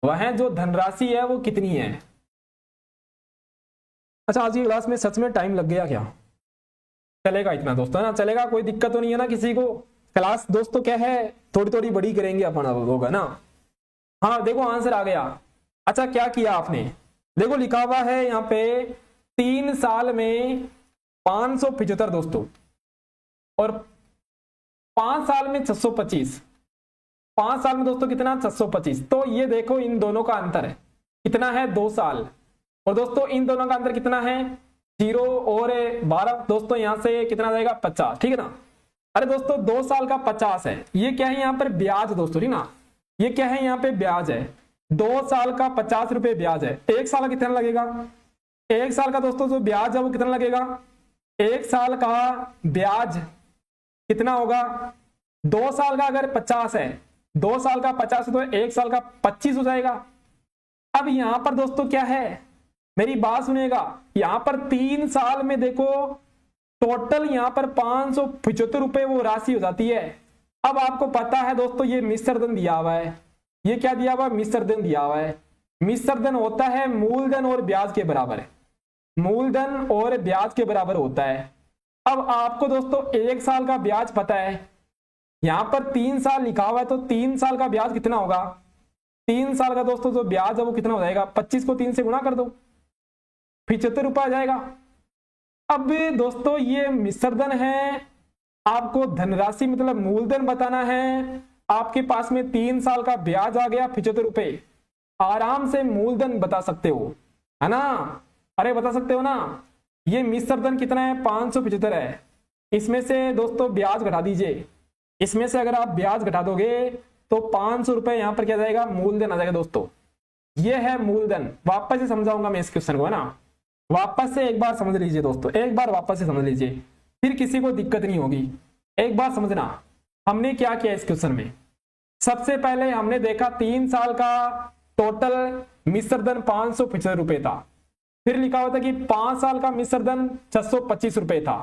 वह जो धनराशि है वो कितनी है। अच्छा आज की क्लास में सच में टाइम लग गया क्या? चलेगा इतना दोस्तों, है ना, चलेगा, कोई दिक्कत तो नहीं है ना किसी को। क्लास दोस्तों क्या है, थोड़ी थोड़ी बड़ी करेंगे अपन, अब होगा ना। हाँ देखो आंसर आ गया। अच्छा क्या किया आपने, देखो लिखा हुआ है यहाँ पे 3 साल में 575 दोस्तों, और 5 साल में 625। 5 साल में दोस्तों कितना, 625। तो ये देखो इन दोनों का अंतर है कितना है, 2 साल। और दोस्तों इन दोनों का अंतर कितना है, 0 और 12। दोस्तों यहां से कितना जाएगा, 50, ठीक है ना। अरे दोस्तों 2 साल का 50 है, ये क्या है यहाँ पर ब्याज दोस्तों, ठीक ना, ये क्या है यहाँ पे ब्याज है। 2 साल का 50 रुपए ब्याज है। 1 साल का कितना लगेगा, 1 साल का दोस्तों जो ब्याज है वो कितना लगेगा, 1 साल का ब्याज कितना होगा, 2 साल का अगर 50 है, 2 साल का 50 है तो 1 साल का 25 हो जाएगा। अब यहां पर दोस्तों क्या है, मेरी बात सुनेगा, यहां पर 3 साल में देखो टोटल यहां पर 575 रुपए वो राशि हो जाती है। अब आपको पता है दोस्तों ये मिश्रधन दिया हुआ है, ये क्या दिया हुआ है, मिश्रधन दिया हुआ है। मिश्रधन होता है मूलधन और ब्याज के बराबर, मूलधन और ब्याज के बराबर होता है। अब आपको दोस्तों 1 साल का ब्याज पता है, यहां पर 3 साल लिखा हुआ है, तो 3 साल का ब्याज कितना होगा, 3 साल का दोस्तों जो ब्याज है वो कितना हो जाएगा, 25 को 3 से गुणा कर दो, 75 रुपए आ जाएगा। अब दोस्तों ये मिश्रधन है, आपको धनराशि मतलब मूलधन बताना है, आपके पास में 3 साल का ब्याज आ गया 75 रुपए, आराम से मूलधन बता सकते हो, है ना। अरे बता सकते हो ना, ये मिश्रधन कितना है, 575 है। इसमें से दोस्तों ब्याज घटा दीजिए, इसमें से अगर आप ब्याज घटा दोगे तो 500 रुपए यहां पर क्या जाएगा, मूलधन आ जाएगा दोस्तों। ये है मूलधन। वापस से समझाऊंगा मैं इस क्वेश्चन को, है ना, वापस से एक बार समझ लीजिए दोस्तों, एक बार वापस से समझ लीजिए, फिर किसी को दिक्कत नहीं होगी। एक बार समझना हमने क्या किया इस क्वेश्चन में। सबसे पहले हमने देखा 3 साल का टोटल मिश्रधन 575 रुपए था, फिर लिखा हुआ था कि 5 साल का मिश्रधन 625 रुपए था।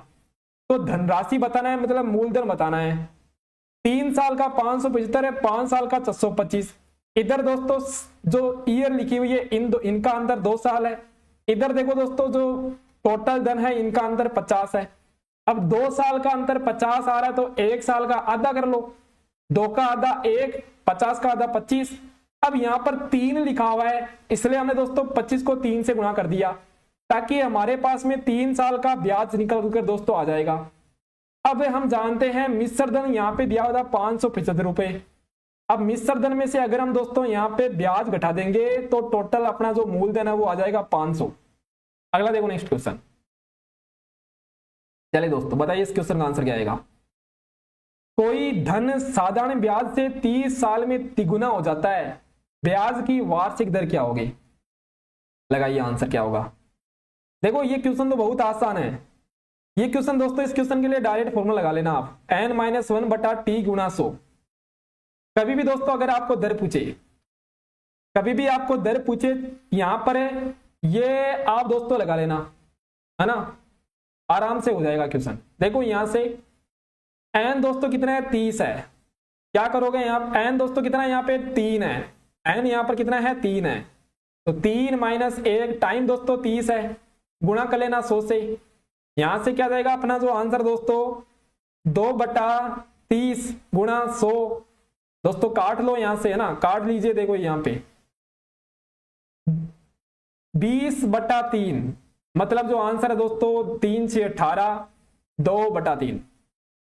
तो धनराशि बताना है मतलब मूलधन बताना है। 3 साल का 575 है, 5 साल का 625। इधर दोस्तों जो ईयर लिखी हुई है इनका अंदर 2 साल है। इधर देखो दोस्तों जो टोटल धन है इनका अंतर 50 है। अब 2 साल का अंतर 50 आ रहा है तो 1 साल का आधा कर लो, 2 का आधा 1, 50 का आधा 25। अब यहां पर 3 लिखा हुआ है इसलिए हमने दोस्तों 25 को 3 से गुणा कर दिया ताकि हमारे पास में 3 साल का ब्याज निकल कर दोस्तों आ जाएगा। अब हम जानते हैं मिश्रधन यहाँ पे दिया हुआ था 575 रुपए। अब मिश्रधन में से अगर हम दोस्तों यहाँ पे ब्याज घटा देंगे तो टोटल अपना जो मूलधन है वो आ जाएगा 500। अगला देखो नेक्स्ट क्वेश्चन। चलिए दोस्तों बताइए इस क्वेश्चन का आंसर क्या आएगा। कोई धन साधारण ब्याज से 30 साल में तिगुना हो जाता है, ब्याज की वार्षिक दर क्या होगी? लगाइए आंसर क्या होगा। देखो ये क्वेश्चन तो बहुत आसान है। ये क्वेश्चन दोस्तों इस क्वेश्चन के लिए डायरेक्ट फॉर्मूला लगा लेना आप, n-1/t गुणा 100। कभी भी दोस्तों अगर आपको दर पूछे, कभी भी आपको दर पूछे यहां पर है ये आप दोस्तों लगा लेना, है ना, आराम से हो जाएगा क्वेश्चन। देखो यहां से n दोस्तों कितना है 30 है, क्या करोगे यहाँ n दोस्तों कितना है यहाँ पे 3 है, n यहाँ पर कितना है 3 है, तो 3 - 1 टाइम दोस्तों 30 है, गुणा कर लेना 100 से। यहां से क्या जाएगा अपना जो आंसर दोस्तों 2/30 गुणा 100। दोस्तों काट लो यहां से, है ना, काट लीजिए। देखो यहां पे 20/3 मतलब जो आंसर है दोस्तों 3 से 18, 2/3,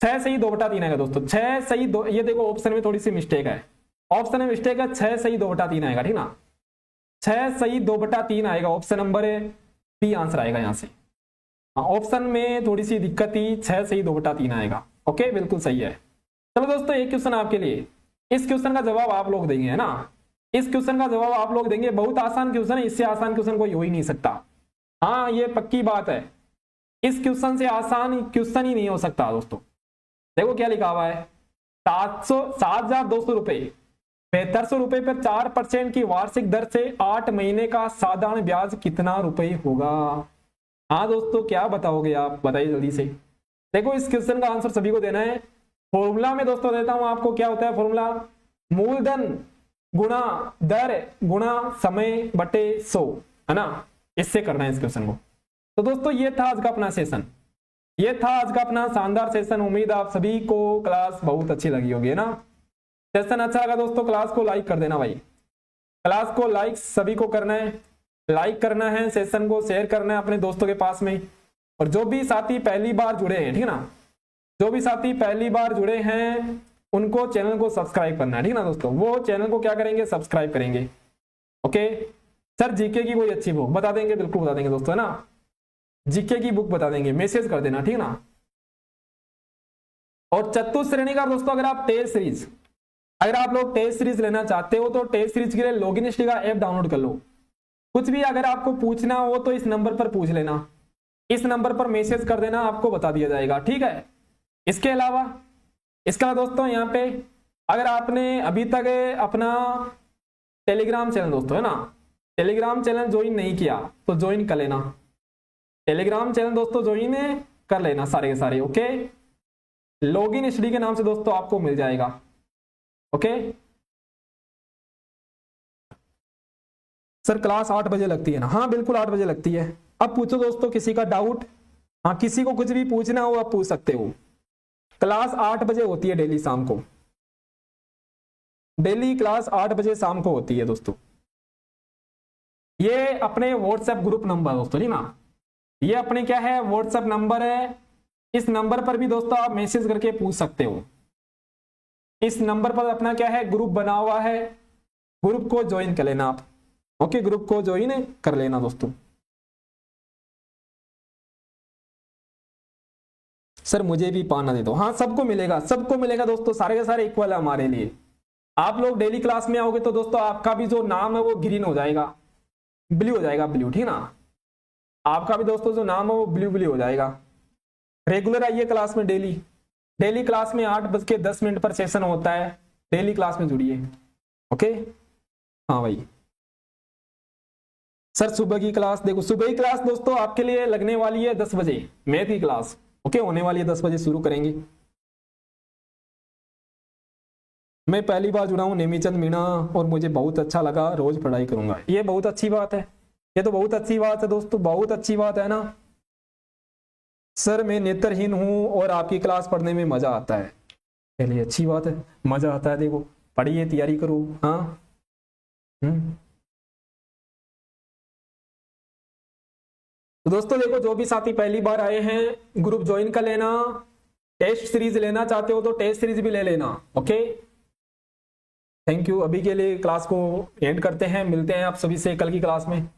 6 सही 2/3 आएगा दोस्तों, 6 सही 2। ये देखो ऑप्शन में थोड़ी सी मिस्टेक है, ऑप्शन में मिस्टेक है, 6 सही 2/3 आएगा, ठीक ना, 6 सही 2/3 आएगा, ऑप्शन नंबर बी आंसर आएगा यहाँ से। ऑप्शन में थोड़ी सी दिक्कत थी, 6 सही 2/3 आएगा। ओके बिल्कुल सही है। चलो दोस्तों एक क्वेश्चन आपके लिए, इस क्वेश्चन का जवाब आप लोग देंगे, है ना, इस क्वेश्चन का जवाब आप लोग देंगे। बहुत आसान क्वेश्चन है, इससे आसान क्वेश्चन कोई हो ही नहीं सकता। हाँ ये पक्की बात है, इस क्वेश्चन से आसान क्वेश्चन ही नहीं हो सकता दोस्तों। देखो क्या लिखा हुआ है, 7,200 रुपए 7500 रुपए पर 4% की वार्षिक दर से 8 महीने का साधारण ब्याज कितना रुपए होगा। हाँ दोस्तों क्या बताओगे आप, बताइए जल्दी से। देखो इस क्वेश्चन का आंसर सभी को देना है। फॉर्मूला में दोस्तों देता हूं आपको, क्या होता है फॉर्मूला, मूलधन गुणा दर गुणा समय बटे 100, है ना, इससे करना है इस क्वेश्चन को। तो दोस्तों ये था आज का अपना सेशन, ये था आज का अपना शानदार सेशन। उम्मीद आप सभी को क्लास बहुत अच्छी लगी होगी, है ना। सेशन अच्छा लगा दोस्तों, क्लास को लाइक कर देना भाई, क्लास को लाइक सभी को करना है, लाइक करना है, सेशन को शेयर करना है अपने दोस्तों के पास में। और जो भी साथी पहली बार जुड़े हैं, ठीक है ना, जो भी साथी पहली बार जुड़े हैं उनको चैनल को सब्सक्राइब करना है, ठीक है ना दोस्तों। वो चैनल को क्या करेंगे, सब्सक्राइब करेंगे। ओके सर जीके की कोई अच्छी बुक बता देंगे, बिल्कुल बता देंगे दोस्तों, है ना, जीके की बुक बता देंगे, मैसेज कर देना, ठीक है ना। और चतुर्थ श्रेणी का दोस्तों अगर आप टेस्ट सीरीज, अगर आप लोग टेस्ट सीरीज लेना चाहते हो तो टेस्ट सीरीज के लिए लॉगिन स्टडी का ऐप डाउनलोड कर लो। कुछ भी अगर आपको पूछना हो तो इस नंबर पर पूछ लेना, इस नंबर पर मैसेज कर देना, आपको बता दिया जाएगा, ठीक है। इसके अलावा दोस्तों यहाँ पे अगर आपने अभी तक अपना टेलीग्राम चैनल दोस्तों, है ना, टेलीग्राम चैनल ज्वाइन नहीं किया तो ज्वाइन कर लेना, टेलीग्राम चैनल दोस्तों ज्वाइन कर लेना सारे के सारे। ओके लॉगिन स्टडी के नाम से दोस्तों आपको मिल जाएगा। ओके सर क्लास 8 बजे लगती है ना, हाँ बिल्कुल 8 बजे लगती है। अब पूछो दोस्तों किसी का डाउट, हाँ किसी को कुछ भी पूछना हो आप पूछ सकते हो। क्लास 8 बजे होती है डेली शाम को, डेली क्लास 8 बजे शाम को होती है दोस्तों। ये अपने व्हाट्सएप ग्रुप नंबर दोस्तों, ठीक ना, ये अपने क्या है व्हाट्सएप नंबर है। इस नंबर पर भी दोस्तों आप मैसेज करके पूछ सकते हो। इस नंबर पर अपना क्या है ग्रुप बना हुआ है, ग्रुप को ज्वाइन कर लेना आप। ओके ग्रुप को ज्वाइन कर लेना दोस्तों। सर मुझे भी पाना दे दो, हाँ सबको मिलेगा, सबको मिलेगा दोस्तों, सारे के सारे इक्वल है हमारे लिए। आप लोग डेली क्लास में आओगे तो दोस्तों आपका भी जो नाम है वो ग्रीन हो जाएगा, ब्लू हो जाएगा, ब्लू, ठीक ना, आपका भी दोस्तों जो नाम है वो ब्लू ब्लू हो जाएगा। रेगुलर आइए क्लास में, डेली डेली क्लास में 8:10 पर सेशन होता है, डेली क्लास में जुड़िए। ओके हाँ भाई सर सुबह की क्लास, देखो सुबह की क्लास दोस्तों आपके लिए लगने वाली है 10 बजे, मैथ की क्लास। ओके होने वाली है 10 बजे शुरू करेंगे। मैं पहली बार जुड़ा हूँ नेमीचंद मीणा और मुझे बहुत अच्छा लगा, रोज पढ़ाई करूंगा। ये बहुत अच्छी बात है, ये तो बहुत अच्छी बात है दोस्तों, बहुत अच्छी बात है ना। सर मैं नेत्रहीन हूं और आपकी क्लास पढ़ने में मजा आता है, चलिए अच्छी बात है, मजा आता है, देखो पढ़िए तैयारी करो। हाँ तो दोस्तों देखो जो भी साथी पहली बार आए हैं ग्रुप ज्वाइन कर लेना, टेस्ट सीरीज लेना चाहते हो तो टेस्ट सीरीज भी ले लेना। ओके थैंक यू, अभी के लिए क्लास को एंड करते हैं, मिलते हैं आप सभी से कल की क्लास में।